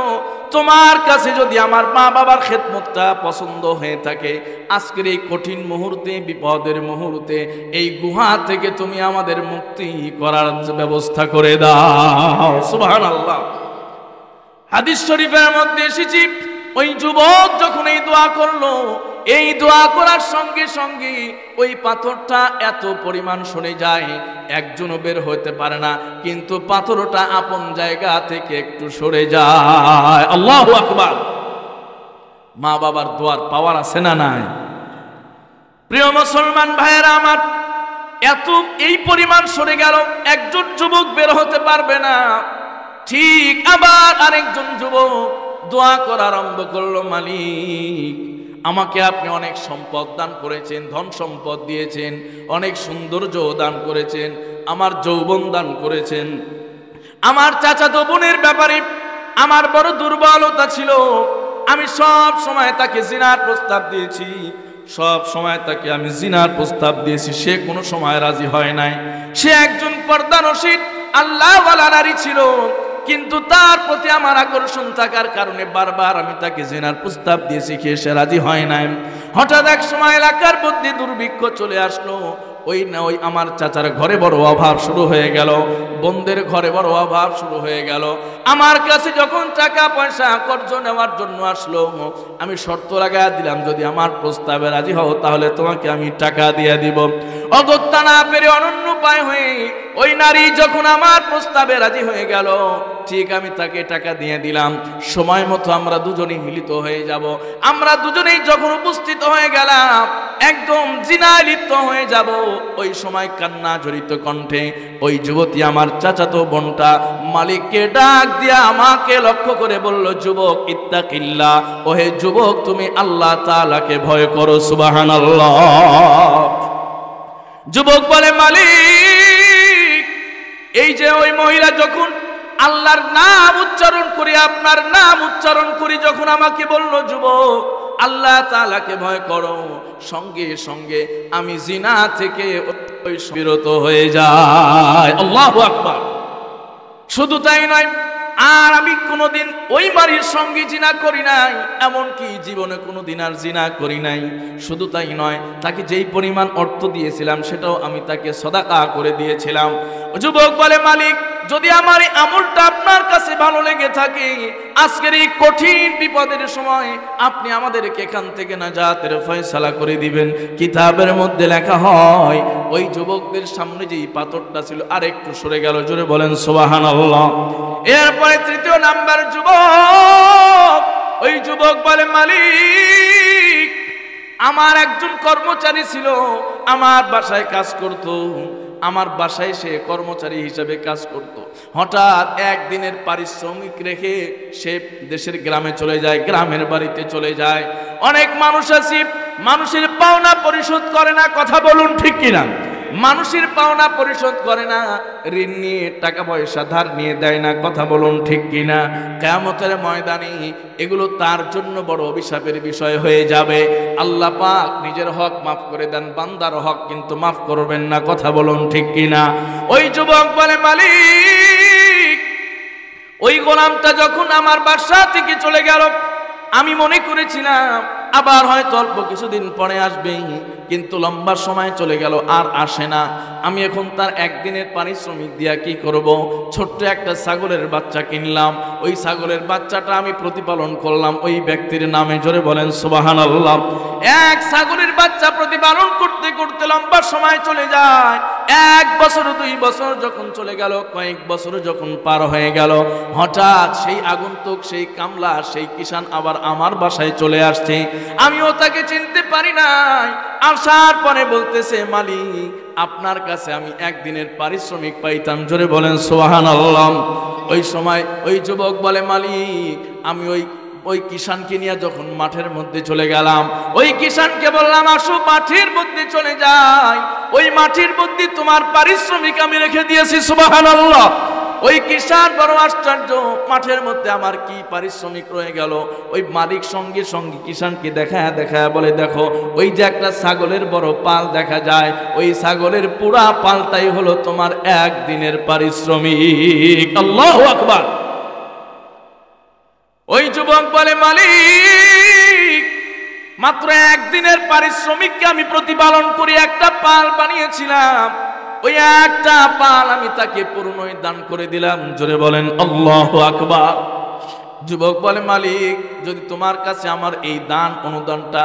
তোমার কাছে যদি আমার মা বাবার খেদমতটা পছন্দ হয়ে থাকে, আজকের এই কঠিন মুহূর্তে, বিপদের মুহূর্তে এই গুহা থেকে তুমি আমাদের মুক্তি করার ব্যবস্থা করে দাও। সুবহানাল্লাহ। হাদিস শরীফের মধ্যে এসেছে, ওই যুবক যখন এই দোয়া করলো, এই দোয়া করার সঙ্গে সঙ্গে ওই পাথরটা এত পরিমাণ সরে যায়, একজনও বের হতে পারে না, কিন্তু পাথরটা আপন জায়গা থেকে একটু সরে যায়। আল্লাহু আকবার। মা বাবার দোয়ার পাওয়ার আছে না নাই? প্রিয় মুসলমান ভাইয়েরা আমার, এত এই পরিমাণ সরে গেল, একজন যুবক বের হতে পারবে না। ঠিক আবার আরেকজন যুবক দোয়া করা আরম্ভ করলো, মালিক আমাকে আপনি অনেক সম্পদ দান করেছেন, ধন সম্পদ দিয়েছেন, অনেক সৌন্দর্য দান করেছেন, আমার যৌবন দান করেছেন। আমার চাচাতো বোনের ব্যাপারে আমার বড় দুর্বলতা ছিল, আমি সব সময় তাকে জিনার প্রস্তাব দিয়েছি, সব সময় তাকে আমি জিনার প্রস্তাব দিয়েছি, সে কোনো সময় রাজি হয় নাই। সে একজন পর্দানশীল আল্লাহওয়ালা নারী ছিল, কিন্তু তার প্রতি আমার আকর্ষণ থাকার কারণে বারবার আমি তাকে জিনার প্রস্তাব দিয়েছি, সে রাজি হয় নাই। হঠাৎ এক সময় এলাকার মধ্যে দুর্ভিক্ষ চলে আসলো। ওই আমার চাচার ঘরে বড় অভাব শুরু হয়ে গেল, বোনদের ঘরে বড় অভাব শুরু হয়ে গেল। আমার কাছে যখন টাকা পয়সা কর্জ নেওয়ার জন্য আসলো, আমি শর্ত লাগাই দিলাম, যদি আমার প্রস্তাবে রাজি হও তাহলে তোমাকে আমি টাকা দিয়ে দিব। অগত্যা না পেরে অনন্য উপায় হয়ে ওই নারী যখন আমার প্রস্তাবে রাজি হয়ে গেল, ঠিক আমি তাকে টাকা দিয়ে দিলাম, সময় মতো আমরা দুজনেই মিলিত হয়ে যাব। আমরা দুজনেই যখন উপস্থিত হয়ে গেলাম, একদম জিনায় লিপ্ত হয়ে যাব। ওই সময় কান্না জড়িত কণ্ঠে ওই যুবতী, আমার চাচাতো বোনটা, মালিককে ডাক দিয়া আমাকে লক্ষ্য করে বলল, যুবক ইত্তাকিল্লাহ, ওহে যুবক তুমি আল্লাহ তাআলাকে ভয় করো। সুবহানাল্লাহ। যুবক বলে, মালিক এই যে ওই মহিলা যখন আল্লাহর নাম উচ্চারণ করি, আপনার নাম উচ্চারণ করি, যখন আমাকে বলল যুবক আল্লাহ তাআলাকে ভয় করো, সঙ্গে সঙ্গে আমি জিনা থেকে বিরত হয়ে যাই। আল্লাহু আকবার। শুধু তাই নয়, আর আমি কোনোদিন ওই নারীর সঙ্গে জিনা করি নাই, এমনকি জীবনে কোনোদিন আর জিনা করি নাই। শুধু তাই নয়, তাকে যেই পরিমাণ অর্থ দিয়েছিলাম সেটাও আমি তাকে সদাকা করে দিয়েছিলাম। যুবক বলে, মালিক যদি আমার এই আমলটা আপনার কাছে ভালো লেগে থাকে, আজকের এই কঠিন বিপদের সময় আপনি আমাদেরকে এখান থেকে নাজাতের ফয়সালা করে দিবেন। কিতাবের মধ্যে লেখা হয়, ওই যুবকদের সামনে যেই পাথরটা ছিল আর একটু সরে গেল। জোরে বলেন সুবহানাল্লাহ। এরপরে তৃতীয় নাম্বার যুবক, ওই যুবক বলে, মালিক আমার একজন কর্মচারী ছিল, আমার বাসায় কাজ করত, আমার বাসায় সে কর্মচারী হিসেবে কাজ করত। হঠাৎ একদিনের পারিশ্রমিক রেখে সে দেশের গ্রামে চলে যায়, গ্রামের বাড়িতে চলে যায়। অনেক মানুষ আছে মানুষের পাওনা পরিশোধ করে না, কথা বলুন ঠিক কিনা? মানুষের পাওনা পরিশোধ করে না, ঋণ নিয়ে টাকা পয়সা ধার নিয়ে দেয় না, কথা বলুন ঠিক কিনা? কিয়ামতের ময়দানে এগুলো তার জন্য বড় অভিশাপের বিষয় হয়ে যাবে। আল্লাহ পাক নিজের হক মাফ করে দেন, বান্দার হক কিন্তু মাফ করবেন না, কথা বলুন ঠিক কিনা? ওই যুবক বলে, মালিক ওই গোলামটা যখন আমার বাসা থেকে চলে গেল, আমি মনে করেছিলাম আবার হয়তো অল্প কিছুদিন পরে আসবে, কিন্তু লম্বা সময় চলে গেল আর আসে না। আমি এখন তার একদিনের পারিশ্রমিক দিয়া কি করব? ছোট্ট একটা ছাগলের বাচ্চা কিনলাম, ওই ছাগলের বাচ্চাটা আমি প্রতিপালন করলাম ওই ব্যক্তির নামে। জোরে বলেন সুবহানাল্লাহ। এক ছাগলের বাচ্চা প্রতিপালন করতে করতে লম্বা সময় চলে যায়। 1 বছর 2 বছর যখন চলে গেল, কয়েক বছর যখন পার হয়ে গেল, হঠাৎ সেই আগন্তুক, সেই কামলা, সেই কিষান আবার আমার বাসায় চলে আসছে। আমিও তাকে চিনতে পারি নাই। আসার পরে বলতেছে, মালিক আপনার কাছে আমি একদিনের পারিশ্রমিক পাইতাম। জোরে বলেন সুবহানাল্লাহ। ওই সময় ওই যুবক বলে, মালিক আমি ওই কিষানকে নিয়ে যখন মাঠের মধ্যে চলে গেলাম, ওই কিষানকে বললাম, আসো মাঠের মধ্যে চলে যাই, ওই মাঠের মধ্যে তোমার পারিশ্রমিক আমি রেখে দিয়েছি। সুবহানাল্লাহ। ওই কিষান বড় আশ্চর্য, মাঠের মধ্যে আমার কি পারিশ্রমিক রয়ে গেল। ওই মালিক সঙ্গে সঙ্গে কিষানকে দেখায় দেখায় বলে, দেখো ওই যে একটা ছাগলের বড় পাল দেখা যায়, ওই ছাগলের পুরা পালটাই হলো তোমার একদিনের পারিশ্রমিক। আল্লাহু আকবার। ওই যুবক বলে, মালিক মাত্র একদিনের পারিশ্রমিককে আমি প্রতিপালন করি একটা পাল বানিয়েছিলাম, ওই একটা পাল আমি তাকে পূর্ণই দান করে দিলাম। জোরে বলেন আল্লাহু আকবার। যুবক বলে, মালিক যদি তোমার কাছে আমার এই দান অনুদানটা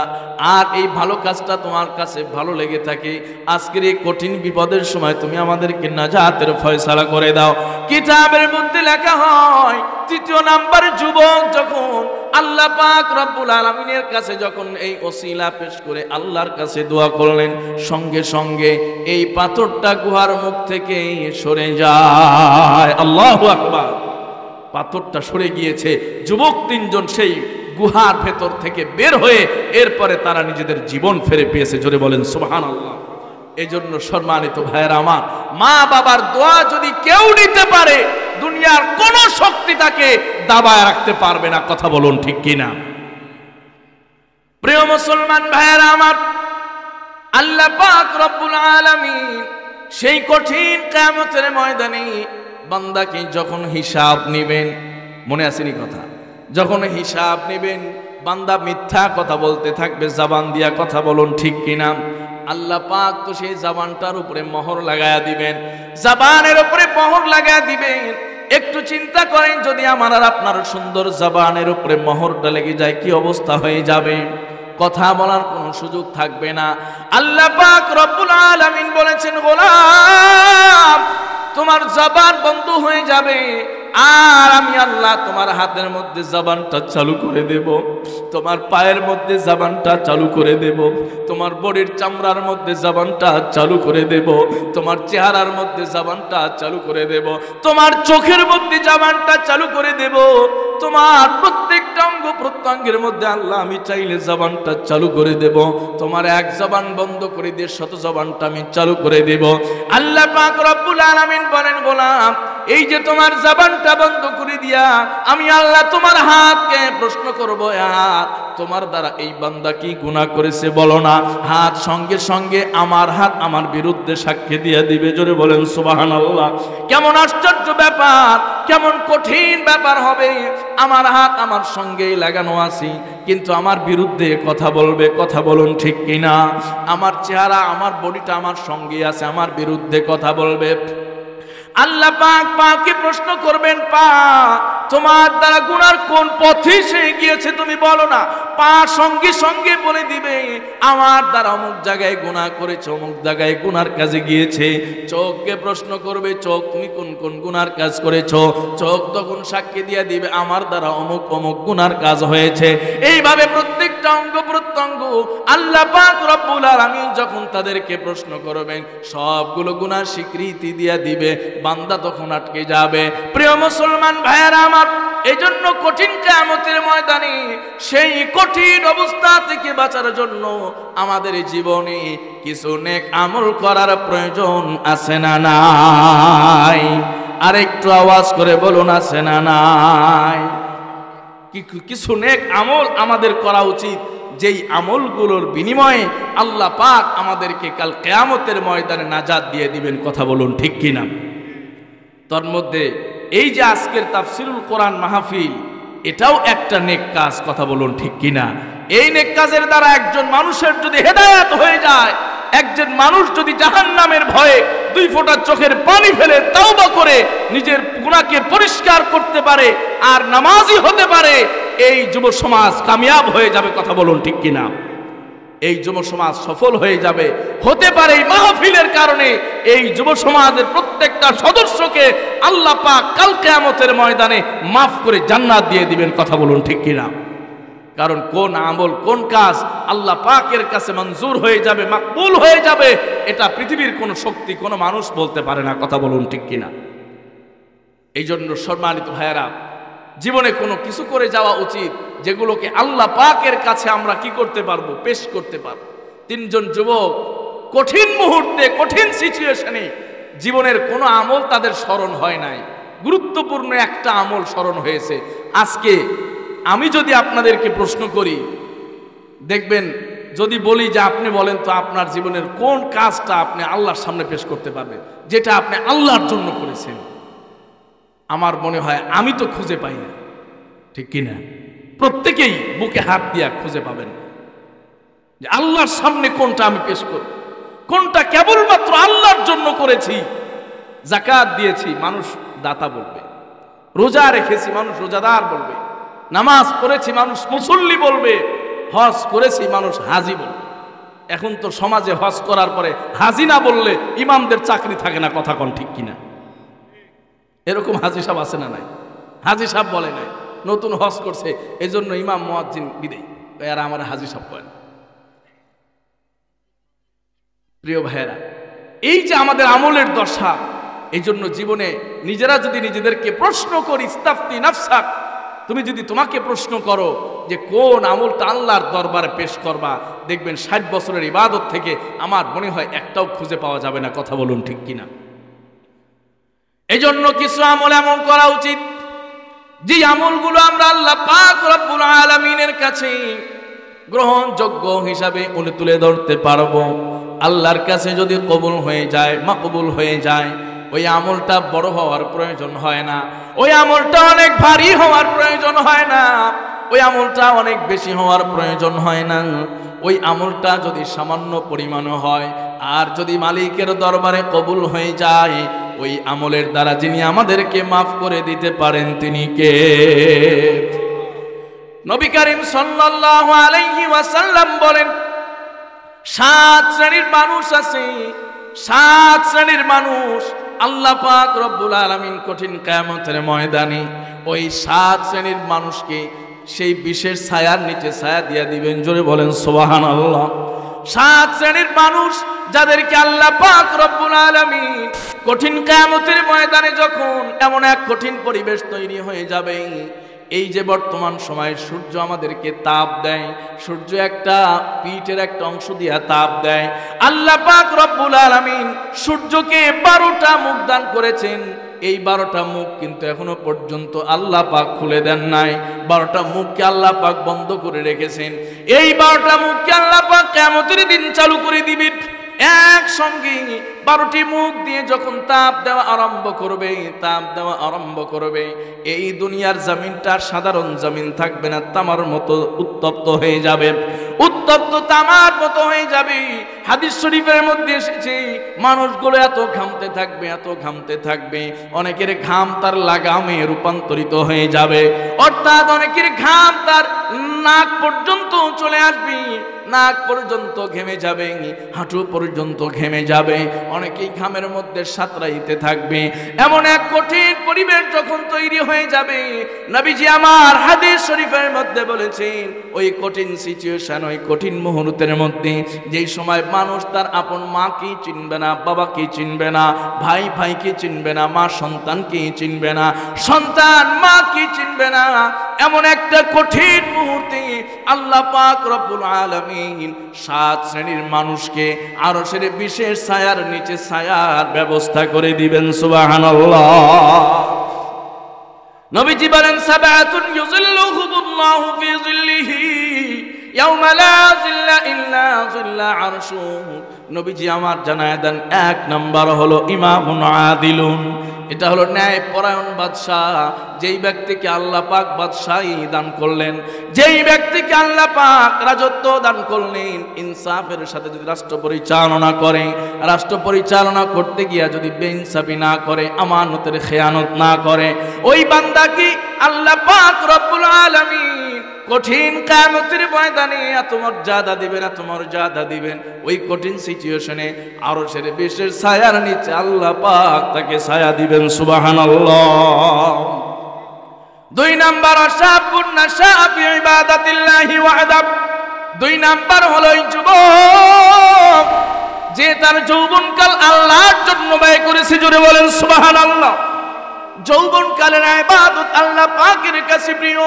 আর এই ভালো কাজটা তোমার কাছে ভালো লেগে থাকে, আজকের এই কঠিন বিপদের সময় তুমি আমাদেরকে নাজাতের ফয়সালা করে দাও। কিতাবের মধ্যে লেখা হয়, তৃতীয় নাম্বার যুবক যখন আল্লাহ পাক রব্বুল আলামিনের কাছে যখন এই ওসিলা পেশ করে আল্লাহর কাছে দোয়া করলেন, সঙ্গে সঙ্গে এই পাথরটা গুহার মুখ থেকে সরে যায়। আল্লাহু আকবার। পাথরটা সরে গিয়েছে, যুবক তিনজন সেই গুহার ভেতর থেকে বের হয়ে এরপরে তারা নিজেদের জীবন ফিরে পেয়েছে। জোরে বলেন সুবহানাল্লাহ। এই জন্য সম্মানিত ভাইয়েরা আমার, মা বাবার দোয়া যদি কেউ নিতে পারে, দুনিয়ার কোন শক্তি তাকে দাবায় রাখতে পারবে না। কথা বলুন ঠিক কিনা? প্রিয় মুসলমান ভাইয়েরা আমার, আল্লাহ পাক রব্বুল আলামিন সেই কঠিন কিয়ামতের ময়দানে বান্দাকে যখন হিসাব নেবেন, মনে আসেনি কথা, যখন হিসাব নেবেন বান্দা মিথ্যা কথা বলতে থাকবে, জবান দিয়া কথা বলুন ঠিক কিনা? আল্লাহ পাক তো সেই জবানটার উপরে মোহর লাগায়া দিবেন, জবানের উপরে মোহর লাগায়া দিবেন। একটু চিন্তা করেন, যদি আমার আর আপনার সুন্দর জবানের উপরে মোহরটা লেগে যায়, কি অবস্থা হয়ে যাবে? কথা বলার কোনো সুযোগ থাকবে না। আল্লাহ পাক রব্বুল আলামিন বলেছেন, গোলাম তোমার জবান বন্ধ হয়ে যাবে, আর আমি আল্লাহ তোমার হাতের মধ্যে জবানটা চালু করে দেব, তোমার পায়ের মধ্যে জবানটা চালু করে দেব, তোমার বডির চামড়ার মধ্যে জবানটা চালু করে দেব, তোমার চেহারার মধ্যে জবানটা চালু করে দেব, তোমার চোখের মধ্যে জবানটা চালু করে দেব, তোমার প্রত্যেকটা অঙ্গ প্রত্যঙ্গের মধ্যে আল্লাহ আমি চাইলে জবানটা চালু করে দেব, তোমার এক জবান বন্ধ করে দিয়ে শত জবানটা আমি চালু করে দেব। আল্লাহ পাক রব্বুল আলামিন বলেন, গোলাম এই যে তোমার জবানটা বন্ধ করে দিয়া আমি আল্লাহ তোমার হাতকে প্রশ্ন করব, হাত তোমার দ্বারা এই বান্দা কি গুনাহ করেছে বলো না। হাত সঙ্গে সঙ্গে আমার হাত আমার বিরুদ্ধে সাক্ষী দিয়ে দিবে। জোরে বলেন সুবহানাল্লাহ। কেমন আশ্চর্য ব্যাপার, কেমন কঠিন ব্যাপার হবে। আমার হাত আমার সঙ্গেই লাগানো আছে, কিন্তু আমার বিরুদ্ধে কথা বলবে। কথা বলুন ঠিক কিনা? আমার চেহারা আমার বডিটা আমার সঙ্গে আছে, আমার বিরুদ্ধে কথা বলবে। আল্লাহ পাক পাকে প্রশ্ন করবেন, পা তোমার দ্বারা গুনার কোন পথে সে গিয়েছে তুমি বলো না। পা সঙ্গে সঙ্গে বলে দিবে আমার দ্বারা অমুক জায়গায় গুনাহ করেছে, অমুক জায়গায় গুনার কাজে গিয়েছে। চোখকে প্রশ্ন করবে, চোখ তুমি কোন কোন গুনার কাজ করেছো? চোখ তখন সাক্ষী দিয়ে দিবে আমার দ্বারা অমুক অমুক গুনার কাজ হয়েছে। এইভাবে প্রত্যেকটা অঙ্গ প্রত্যঙ্গ আল্লাহ পাক রব্বুল আলামিন যখন তাদেরকে প্রশ্ন করবেন, সবগুলো গুনার স্বীকৃতি দিয়ে দিবে। বান্দা তখন আটকে যাবে। প্রিয় মুসলমান ভাইয়েরা আমার, এজন্য কঠিন কিয়ামতের ময়দানে সেই কঠিন অবস্থা থেকে বাঁচার জন্য আমাদের জীবনে কিছু নেক আমল করার প্রয়োজন আছে না নাই? আর একটু আওয়াজ করে বলুন, আছে না নাই? কিছু নেক আমল আমাদের করা উচিত, যেই আমলগুলোর বিনিময়ে আল্লাহ পাক আমাদেরকে কাল কিয়ামতের ময়দানে নাজাত দিয়ে দিবেন। কথা বলুন ঠিক কিনা? তার মধ্যে এই যে আজকের তাফসিরুল কোরআন মাহফিল, এটাও একটা নেক কাজ। কথা বলুন ঠিক কিনা? এই নেক কাজের দ্বারা একজন মানুষের যদি হেদায়েত হয়ে যায়, একজন মানুষ যদি জাহান্নামের ভয়ে 2 ফোঁটা চোখের পানি ফেলে তাওবা করে নিজের গুনাহকে পরিষ্কার করতে পারে আর নামাজি হতে পারে, এই যুব সমাজ কামিয়াব হয়ে যাবে। কথা বলুন ঠিক কিনা? এই যুব সমাজ সফল হয়ে যাবে। হতে পারে এই মাহফিলের কারণে এই যুব সমাজের প্রত্যেকটা সদস্যকে আল্লাহ পাক কাল কিয়ামতের ময়দানে মাফ করে জান্নাত দিয়ে দিবেন। কথা বলুন ঠিক কিনা? কারণ কোন আমল কোন কাজ আল্লাহ পাকের কাছে মঞ্জুর হয়ে যাবে, মাকবুল হয়ে যাবে, এটা পৃথিবীর কোন শক্তি কোন মানুষ বলতে পারে না। কথা বলুন ঠিক কিনা? এই জন্য সম্মানিত ভাইয়েরা, জীবনে কোনো কিছু করে যাওয়া উচিত যেগুলোকে আল্লাহ পাকের কাছে আমরা কি করতে পারবো, পেশ করতে পারবো। 3 জন যুবক কঠিন মুহূর্তে, কঠিন সিচুয়েশনে জীবনের কোনো আমল তাদের স্মরণ হয় নাই। গুরুত্বপূর্ণ একটা আমল স্মরণ হয়েছে। আজকে আমি যদি আপনাদেরকে প্রশ্ন করি, দেখবেন যদি বলি যে আপনি বলেন তো আপনার জীবনের কোন কাজটা আপনি আল্লাহর সামনে পেশ করতে পারবেন, যেটা আপনি আল্লাহর জন্য করেছেন, আমার মনে হয় আমি তো খুঁজে পাই না, ঠিক কিনা? প্রত্যেকেই বুকে হাত দিয়া খুঁজে পাবেন যে আল্লাহর সামনে কোনটা আমি পেশ করব, কোনটা কেবলমাত্র আল্লাহর জন্য করেছি। যাকাত দিয়েছি, মানুষ দাতা বলবে। রোজা রেখেছি, মানুষ রোজাদার বলবে। নামাজ পড়েছি, মানুষ মুসল্লি বলবে। হজ করেছি, মানুষ হাজি বলবে। এখন তো সমাজে হজ করার পরে হাজি না বললে ইমামদের চাকরি থাকে না, কথা কোন ঠিক কিনা? এরকম হাজি সাহেব আছে না নাই? হাজি সাহেব বলে নাই, নতুন হজ করছে এজন্য ইমাম মুয়াজ্জিন বিদায়, এরা আমার হাজি সাহেব কয় না। প্রিয় ভাইয়েরা, এই যে আমাদের আমলের দশা, এই জন্য জীবনে নিজেরা যদি নিজেদেরকে প্রশ্ন করি, ইস্তাফতি নাফসাক, তুমি যদি তোমাকে প্রশ্ন করো যে কোন আমলটা আল্লাহর দরবারে পেশ করবা, দেখবেন 60 বছরের ইবাদত থেকে আমার মনে হয় একটাও খুঁজে পাওয়া যাবে না, কথা বলুন ঠিক কিনা? এই জন্য কিছু আমল এমন করা উচিত যে আমলগুলো আমরা আল্লাহ পাক রব্বুল আলামিনের কাছে গ্রহণযোগ্য হিসাবে তুলে ধরতে পারবো। আল্লাহর কাছে যদি কবুল হয়ে যায়, মাকবুল হয়ে যায়, ওই আমলটা বড় হওয়ার প্রয়োজন হয় না, ওই আমলটা অনেক ভারী হওয়ার প্রয়োজন হয় না, ওই আমলটা অনেক বেশি হওয়ার প্রয়োজন হয় না। ওই আমলটা যদি সামান্য পরিমাণ হয় আর যদি মালিকের দরবারে কবুল হয়ে যায়, ওই আমলের দ্বারা যিনি আমাদেরকে মাফ করে দিতে পারেন তিনি কে? নবী করিম সাল্লাল্লাহু আলাইহি ওয়াসাল্লাম বলেন, 7 শ্রেণীর মানুষ আছে, 7 শ্রেণীর মানুষ আল্লাহ পাক রব্বুল আলামিন কঠিন কিয়ামতের ময়দানে ওই 7 শ্রেণীর মানুষকে সেই বিশেষ ছায়ার নিচে ছায়া দিয়ে দিবেন। জোরে বলেন সুবহানাল্লাহ। 7 শ্রেণীর মানুষ যাদেরকে আল্লাহ পাক রব্বুল আলামিন কঠিন কিয়ামতের ময়দানে যখন এমন এক কঠিন পরিবেশ তৈরি হয়ে যাবে, এই যে বর্তমান সময়ে সূর্য আমাদেরকে তাপ দেয়, সূর্য একটা পিঠের একটা অংশ দিয়ে তাপ দেয়, আল্লাহ পাক রব্বুল আলামিন সূর্যকে 12টা মুখ দান করেছেন। এই 12টা মুখ কিন্তু এখনো পর্যন্ত আল্লাহ পাক খুলে দেন নাই, 12টা মুখকে আল্লাহ পাক বন্ধ করে রেখেছেন। এই 12টা মুখকে আল্লাহ পাক কিয়ামতের দিন চালু করে দিবেন। একসঙ্গে 12টি মুখ দিয়ে যখন তাপ দেওয়া আরম্ভ করবে, তাপ দেওয়া আরম্ভ করবে, এই দুনিয়ার জমিনটা সাধারণ জমিন থাকবে না, তামার মতো উত্তপ্ত হয়ে যাবে, উত্তপ্ত তামার মতো হয়ে যাবে। হাদিস শরীফের মধ্যে এসেছে মানুষগুলো এত ঘামতে থাকবে, এত ঘামতে থাকবে, অনেকের ঘাম তার লাগামে রূপান্তরিত হয়ে যাবে, অর্থাৎ অনেকের ঘাম তার নাক পর্যন্ত চলে আসবে, নাক পর্যন্ত ঘেমে যাবে, হাঁটু পর্যন্ত ঘেমে যাবে, অনেকেই ঘামের মধ্যে সাঁতরাইতে থাকবে। এমন এক কঠিন পরিবেশ যখন তৈরি হয়ে যাবে, নবীজি আমার হাদিস শরীফের মধ্যে বলেছেন, ওই কঠিন সিচুয়েশন, ওই কঠিন মুহূর্তের মধ্যে যেই সময় মানুষ তার আপন মাকে চিনবে না, বাবাকে চিনবে না, ভাই ভাইকে চিনবে না, মা সন্তানকে চিনবে না, সন্তান মাকে চিনবে না, এমন একটা কঠিন মুহূর্তে আল্লাহ পাক রব্বুল আলামিন 7 শ্রেণীর মানুষকে আরশের বিশেষ ছায়ার নিচে ছায়ার ব্যবস্থা করে দিবেন। সুবহানাল্লাহ। নবীজি বলেন, সাবাতুন ইউযিল্লুহুমুল্লাহু ফি যিল্লিহি ইয়াওমা লা যিল্লা ইল্লা যিল্লা আরশুহু। নবীজি আমার জানায় দেন, 1 নাম্বার হলো ইমামুন আদিলুন। এটা হলো ন্যায় পরায়ণ বাদশাহ। যেই ব্যক্তিকে আল্লাহ পাক বাদশাহী দান করলেন, যেই ব্যক্তিকে আল্লাহ পাক রাজত্ব দান করলেন, ইনসাফের সাথে যদি রাষ্ট্র পরিচালনা করে, রাষ্ট্র পরিচালনা করতে গিয়া যদি বেইনসাফি না করে, আমানতের খেয়ানত না করে, ওই বান্দাকে আল্লাহ পাক রব্বুল আলামিন কঠিন কিয়ামতের ময়দানে এত মর্যাদা দিবেন, এত মর্যাদা দিবেন। ওই কঠিন সিচুয়েশনে আরশের বিশেষ ছায়ার নিচে আল্লাহ পাক তাকে ছায়া দিবেন। সুবহানাল্লাহ। 2 নাম্বার আশাবুন নাশা ফি ইবাদাতিল্লাহি ওয়াহদা। 2 নাম্বার হলো এই যুবক যে তার যৌবনকাল আল্লাহর জন্য ব্যয় করেছে। জোরে বলেন সুবহানাল্লাহ। যৌবনকালের ইবাদত আল্লাহ পাকের কাছে প্রিয়।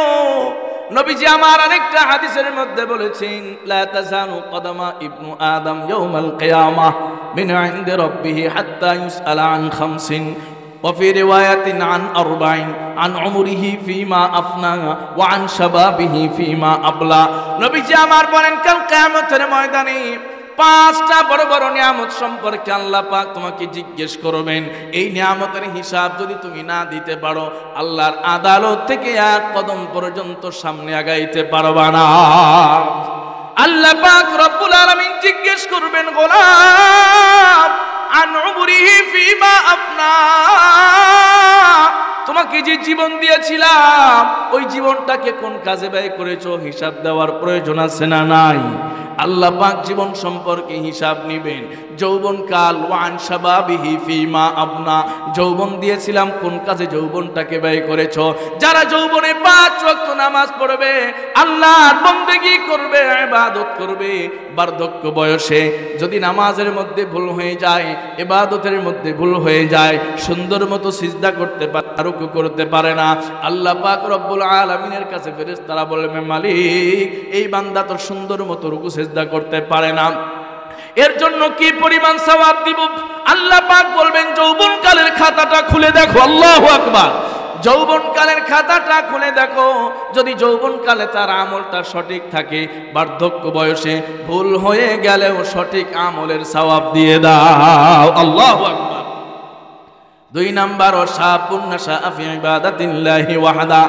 নবীজি আমার আরেকটা হাদিসের মধ্যে বলেছেন, লা তাজানু কদমা ইবনু আদম ইয়াউমাল কিয়ামাহ মিন ইনদি রাব্বিহি হাত্তা ইউসআলা আন খামসিন। وفي رواية عن 40 عن عمره فيما أفنى وعن شبابه فيما أبلى নবীজি আমার বলেন কাল কিয়ামতের ময়দানে পাঁচটা বড় বড় নিয়ামত সম্পর্কে আল্লাহ পাক তোমাকে জিজ্ঞেস করবেন। এই নিয়ামতের হিসাব যদি তুমি না দিতে পারো আল্লাহর আদালত থেকে এক কদম পর্যন্ত সামনে আগাইতে পারবা না। আল্লাহ পাক রব্বুল আলামিন জিজ্ঞেস করবেন গোলাম আন উমরিহি ফিমা আফনা, তোমাকে যে জীবন দিয়েছিলাম ওই জীবনটাকে কোন কাজে ব্যয় করেছো হিসাব দেওয়ার প্রয়োজন আছে না নাই? আল্লাহ পাক জীবন সম্পর্কে হিসাব নেবেন। যৌবনকাল ওয়ান শাবাবিহি ফিমা আবনা, যৌবন দিয়েছিলাম কোন কাজে যৌবনটাকে ব্যয় করেছো। যারা যৌবনে 5 ওয়াক্ত নামাজ পড়বে, আল্লাহর বন্দেগী করবে, ইবাদত করবে, বার্ধক্য বয়সে যদি নামাজের মধ্যে ভুল হয়ে যায়, ইবাদতের মধ্যে ভুল হয়ে যায়, সুন্দর মতো সিজদা করতে পারে, রুকু করতে পারে না, আল্লাহ পাক রব্বুল আলামিনের কাছে ফেরেশতারা বলবে মালিক এই বান্দা তো সুন্দর মতো রুকু সিজদা করতে পারে না, এর জন্য কি পরিমাণ সওয়াব দিব? আল্লাহ পাক বলবেন যৌবনকালের খাতাটা খুলে দেখো। আল্লাহু আকবার। যৌবনকালের খাতাটা খুলে দেখো, যদি যৌবনকালে তার আমলটা সঠিক থাকে, বার্ধক্য বয়সে ভুল হয়ে গেলেও সঠিক আমলের সওয়াব দিয়ে দাও। আল্লাহু আকবার। 2 নাম্বার ওয়াশাবুন নাশা ফি ইবাদাতিল্লাহি ওয়াহদা।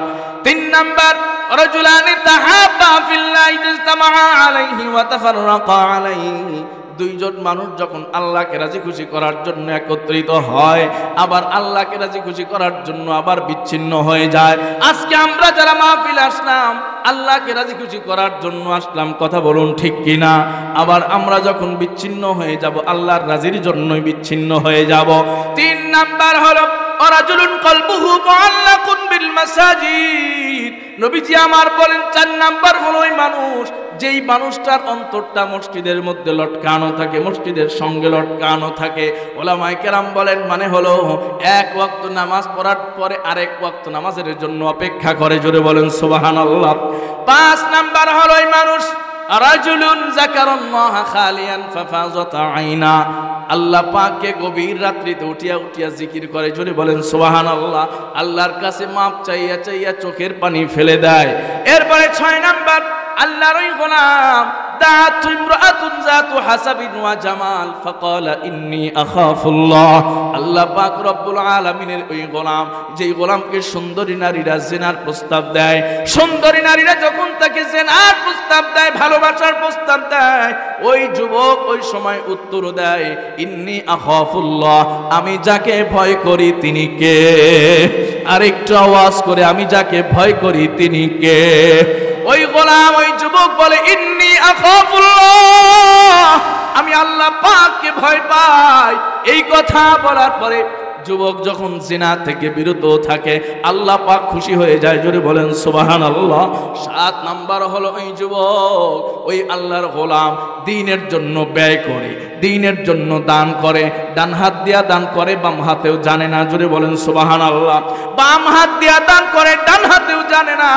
3 নাম্বার রাজুলানি তাহাব্বা ফিল্লাহি ইজতামা আলাইহি ওয়া তাফাররাকা আলাইহি। 2 জন মানুষ যখন আল্লাহকে রাজি খুশি করার জন্য একত্রিত হয়, আবার আল্লাহকে রাজি খুশি করার জন্য আবার বিচ্ছিন্ন হয়ে যায়। আজকে আমরা যারা মাহফিল আসলাম আল্লাহকে রাজি খুশি করার জন্য আসলাম, কথা বলুন ঠিক কিনা? আবার আমরা যখন বিচ্ছিন্ন হয়ে যাব আল্লাহর রাজির জন্যই বিচ্ছিন্ন হয়ে যাব। 3 নাম্বার হলো রাজুলুন কলবুহু মুআল্লাকুন বিল মাসাজিদ। নবীজি আমার বলেন 4 নাম্বার হলো ওই মানুষ যেই মানুষটার অন্তরটা মসজিদের মধ্যে লটকানো থাকে, মসজিদের সঙ্গে লটকানো থাকে। ওলামায়ে কেরাম বলেন মানে হলো 1 ওয়াক্ত নামাজ পড়ার পরে আরেক ওয়াক্ত নামাজের জন্য অপেক্ষা করে। জোরে বলেন সুবহানাল্লাহ। 5 নাম্বার হলো ওই মানুষ রাজুলুন যাকারাল্লাহ খালিয়ান ফাফাযাত আইনা, আল্লাহ পাককে গভীর রাত্রিতে উঠিয়া উঠিয়া জিকির করে। জোরে বলেন সুবহানাল্লাহ। আল্লাহর কাছে মাপ চাইয়া চাইয়া চোখের পানি ফেলে দেয়। এরপরে 6 নাম্বার আল্লাহর ওই গোলাম দাআত ইমরাআতুন যাতু হাসাবিন ওয়া জামাল ফাকালা ইন্নী আখাফুল্লাহ। আল্লাহ পাক রব্বুল আলামিনের ওই গোলাম, যেই গোলামকে সুন্দরী নারীরা জিনার প্রস্তাব দেয়, সুন্দরী নারীরা যখন তাকে জিনার প্রস্তাব দেয়, ভালোবাসার প্রস্তাব দেয়, ওই যুবক ওই সময় উত্তর দেয় ইন্নী আখাফুল্লাহ, আমি যাকে ভয় করি তিনি কে? আরেকটু আওয়াজ করে, আমি যাকে ভয় করি তিনি কে? ওই গোলাম ওই যুবক বলে ইন্নী আখাফুল্লাহ, আমি আল্লাহ পাককে ভয় পাই। এই কথা বলার পরে যুবক যখন জিনা থেকে বিরত থাকে আল্লাহ পাক খুশি হয়ে যায়। জোরে বলেন সুবহানাল্লাহ। 7 নাম্বার হলো ওই যুবক ওই আল্লাহর গোলাম দ্বীনের জন্য ব্যয় করে, দ্বীনের জন্য দান করে। ডান হাত দিয়া দান করে, বাম হাতেও জানে না। জোরে বলেন সুবহানাল্লাহ। বাম হাত দিয়া দান করে, ডান হাতেও জানে না।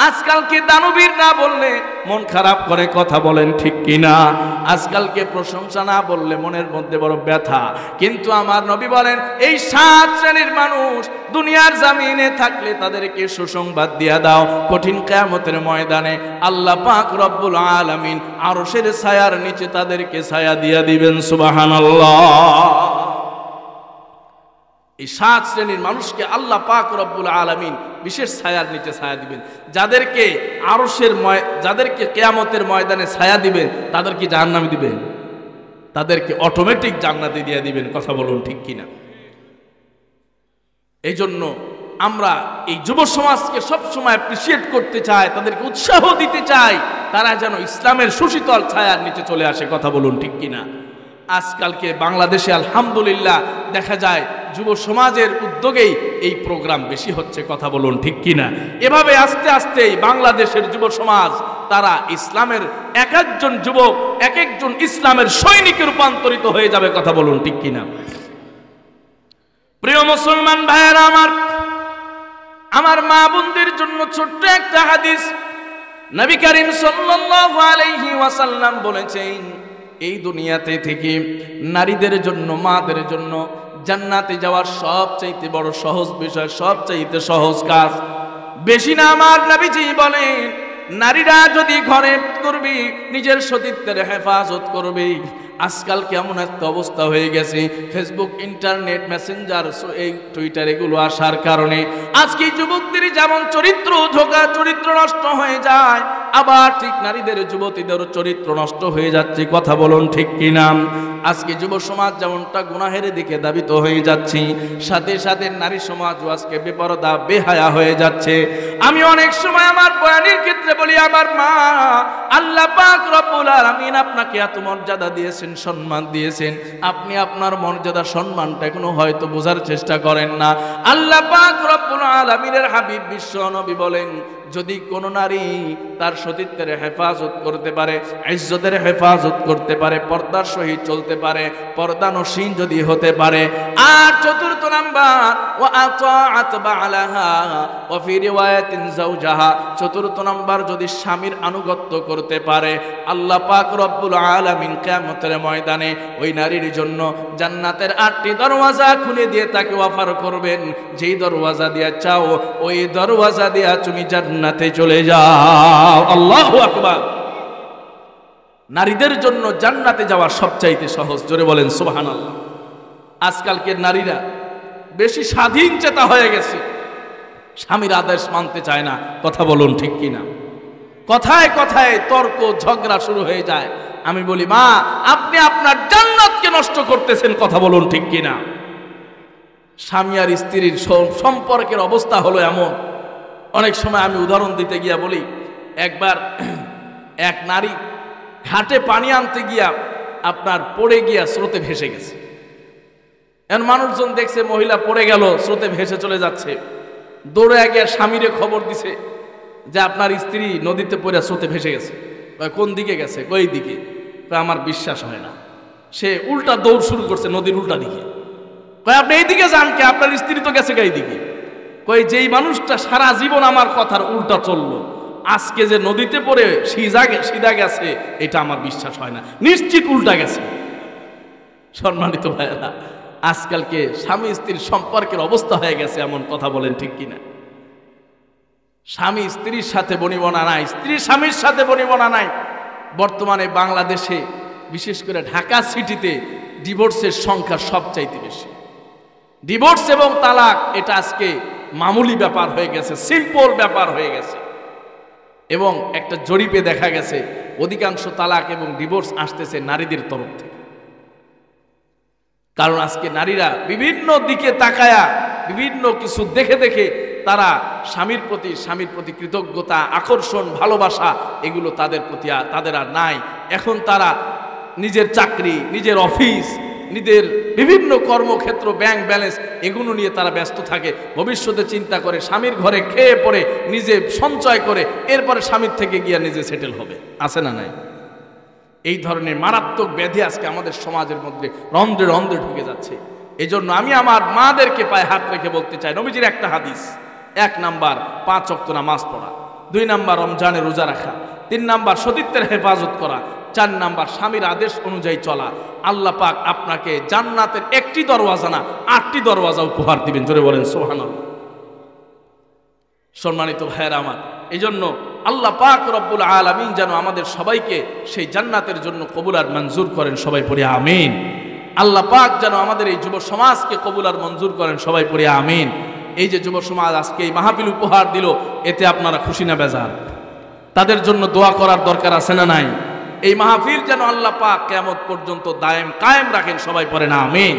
আজকালকে দানবীর না বললে মন খারাপ করে, কথা বলেন ঠিক কিনা? আজকালকে প্রশংসা না বললে মনের মধ্যে বড় ব্যথা। কিন্তু আমার নবী বলেন এই 7 শ্রেণীর মানুষ দুনিয়ার জমিনে থাকলে তাদেরকে সুসংবাদ দিয়া দাও, কঠিন কিয়ামতের ময়দানে আল্লাহ পাক রব্বুল আলামিন আরশের ছায়ার নিচে তাদেরকে ছায়া দিয়া দিবেন। সুবহানাল্লাহ। এই 7 শ্রেণীর মানুষকে আল্লাহ পাক রব্বুল আলামিন বিশেষ ছায়ার নিচে ছায়া দিবেন। যাদেরকে আরশের যাদেরকে কিয়ামতের ময়দানে ছায়া দিবেন তাদেরকে জাহান্নামে দিবেন, তাদেরকে অটোমেটিক জান্নাতে দিয়ে দিবেন। কথা বলুন ঠিক কিনা? এই জন্য আমরা এই যুব সমাজকে সবসময় অ্যাপ্রিসিয়েট করতে চাই, তাদেরকে উৎসাহ দিতে চাই, তারা যেন ইসলামের সুশীতল ছায়ার নিচে চলে আসে। কথা বলুন ঠিক কিনা? আজকালকে বাংলাদেশে আলহামদুলিল্লাহ দেখা যায় যুব সমাজের উদ্যোগেই এই প্রোগ্রাম বেশি হচ্ছে। কথা বলুন ঠিক কিনা? এভাবে আস্তে আস্তে বাংলাদেশের যুব সমাজ তারা ইসলামের এক একজন যুবক এক একজন ইসলামের সৈনিকে রূপান্তরিত হয়ে যাবে। কথা বলুন ঠিক কিনা? প্রিয় মুসলমান ভাইয়েরা আমার মা বোনদের জন্য ছোট্ট একটা হাদিস। নবী করিম সাল্লাল্লাহু আলাইহি ওয়াসাল্লাম বলেছেন এই দুনিয়াতে থেকে নারীদের জন্য, মাদের জন্য জান্নাতে যাওয়ার সবচাইতে বড় সহজ বিষয়, সবচাইতে সহজ কাজ বেশি না। আমার নবীজি বলেন, নারীরা যদি ঘরে করবি, নিজের সতীত্বের হেফাজত করবি। আজকাল কেমন একটা অবস্থা হয়ে গেছে, ফেসবুক, ইন্টারনেট, মেসেঞ্জার, এই টুইটার এগুলো আসার কারণে আজকে যুবকদের যেমন চরিত্র ধোকা, চরিত্র নষ্ট হয়ে যায়, আবার ঠিক নারীদের, যুবতীদেরও চরিত্র নষ্ট হয়ে যাচ্ছে। কথা বলুন ঠিক কিনা? আজকে যুব সমাজ যেমনটা গুনাহের দিকে ধাবিত হয়ে যাচ্ছে, সাথে সাথে নারী সমাজও আজকে বেপরদা, বেহায়া হয়ে যাচ্ছে। আমি অনেক সময় আমার বয়ানের ক্ষেত্রে বলি, আমার মা, আল্লাহ পাক রব্বুল আলামিন আপনাকে এত মর্যাদা দিয়েছেন, সম্মান দিয়েছেন, আপনি আপনার মর্যাদা সম্মানটা এখনো হয়তো বোঝার চেষ্টা করেন না। আল্লাহ পাক রব্বুল আলামিনের হাবিব বিশ্ব নবী বলেন, যদি কোন নারী তার সতীত্বের হেফাজত করতে পারে, ইজ্জতের হেফাজত করতে পারে, পর্দার সহিত চলতে পারে, পর্দানসীন যদি হতে পারে, আর চতুর্থ নাম্বার ওয়া আতাআত বালাহা ওয়া ফি রিওয়ায়াতিন যাওজাহা, চতুর্থ নাম্বার যদি স্বামীর আনুগত্য করতে পারে, আল্লাহ পাক রব্বুল আলামিন কিয়ামতের ময়দানে ওই নারীর জন্য জান্নাতের 8টি দরওয়াজা খুলে দিয়ে তাকে অফার করবেন, যেই দরওয়াজা দিয়া চাও ওই দরওয়াজা দিয়া তুমি জান্নাতে চলে যাও। আল্লাহু আকবার। নারীদের জন্য জান্নাতে যাওয়া সবচাইতে সহজ, জোরে বলেন সুবহানাল্লাহ। আজকালকের নারীরা বেশি স্বাধীন চেতা হয়ে গেছে, স্বামীর আদেশ মানতে চায় না। কথা বলুন ঠিক কিনা? কথায় কথায় তর্ক ঝগড়া শুরু হয়ে যায়। আমি বলি, মা, আপনি আপনার জান্নাতকে নষ্ট করতেছেন। কথা বলুন ঠিক কিনা? স্বামী আর স্ত্রীর সম্পর্কের অবস্থা হলো এমন, অনেক সময় আমি উদাহরণ দিতে গিয়া বলি, একবার এক নারী ঘাটে পানি আনতে গিয়া আপনার পড়ে গিয়া স্রোতে ভেসে গেছে। এখন মানুষজন দেখছে মহিলা পড়ে গেল, স্রোতে ভেসে চলে যাচ্ছে, দৌড়ে গিয়া স্বামীরে খবর দিছে যে আপনার স্ত্রী নদীতে পড়ে স্রোতে ভেসে গেছে। কোন দিকে গেছে? ওই দিকে। আমার বিশ্বাস হয় না। সে উল্টা দৌড় শুরু করছে নদীর উল্টা দিকে। আপনি এই দিকে যান কে? আপনার স্ত্রী তো গেছে এই দিকে। যেই মানুষটা সারা জীবন আমার কথার উল্টা চললো, আজকে যে নদীতে পড়ে সিধা গেছে, এটা আমার বিশ্বাস হয় না, নিশ্চিত উল্টা গেছে। সম্মানিত ভাইয়েরা, আজকালকে স্বামী স্ত্রীর সম্পর্কের অবস্থা হয়ে গেছে এমন। কথা বলেন ঠিক কিনা? স্বামী স্ত্রীর সাথে বনিবনা নাই, স্ত্রী স্বামীর সাথে বনিবনা নাই। বর্তমানে বাংলাদেশে, বিশেষ করে ঢাকা সিটিতে ডিভোর্সের সংখ্যা সবচাইতে বেশি। ডিভোর্স এবং তালাক এটা আজকে মামুলি ব্যাপার হয়ে গেছে, সিম্পল ব্যাপার হয়ে গেছে। এবং একটা জরিপে দেখা গেছে অধিকাংশ তালাক এবং ডিভোর্স আসতেছে নারীদের তরফ থেকে। কারণ আজকে নারীরা বিভিন্ন দিকে তাকায়া, বিভিন্ন কিছু দেখে দেখে তারা স্বামীর প্রতি কৃতজ্ঞতা, আকর্ষণ, ভালোবাসা এগুলো তাদের আর নাই। এখন তারা নিজের চাকরি, নিজের অফিস, নিজের বিভিন্ন কর্মক্ষেত্র, ব্যাংক ব্যালেন্স এগুলো নিয়ে তারা ব্যস্ত থাকে। ভবিষ্যতে চিন্তা করে, স্বামীর ঘরে খেয়ে পড়ে নিজে সঞ্চয় করে এরপরে স্বামীর থেকে গিয়ে নিজে সেটেল হবে। আছে না নাই? এই ধরনের মারাত্মক ব্যাধি আজকে আমাদের সমাজের মধ্যে রন্ধ্রে রন্ধ্রে ঢুকে যাচ্ছে। এই জন্য আমি আমার মাদেরকে পায়ে হাত রেখে বলতে চাই, নবীজির একটা হাদিস, 1 নাম্বার 5 ওয়াক্ত নামাজ পড়া, 2 নাম্বার রমজানে রোজা রাখা, 3 নাম্বার সতীত্বের হেফাজত করা, 4 নাম্বার স্বামীর আদেশ অনুযায়ী চলা। আল্লাহ পাক আপনাকে জান্নাতের 1টি দরওয়াজা না 8টি দরওয়াজা উপহার দিবেন। জোরে বলেন সুবহানাল্লাহ। সম্মানিত ভাইয়েরা আমার, এই জন্য আল্লাহ পাক রব্বুল আলামিন যেন আমাদের সবাইকে সেই জান্নাতের জন্য কবুল আর মঞ্জুর করেন। সবাই পড়ি আমিন। আল্লাহ পাক যেন আমাদের এই যুব সমাজকে কবুল আর মঞ্জুর করেন। সবাই পড়ি আমিন। এই যে যুব সমাজ আজকে এই মাহফিল উপহার দিল, এতে আপনারা খুশি না বেজার? তাদের জন্য দোয়া করার দরকার আছে না নাই? এই মাহফিল যেন আল্লাহ পাক কিয়ামত পর্যন্ত দায়েম কায়েম রাখেন। সবাই পড়েন আমিন।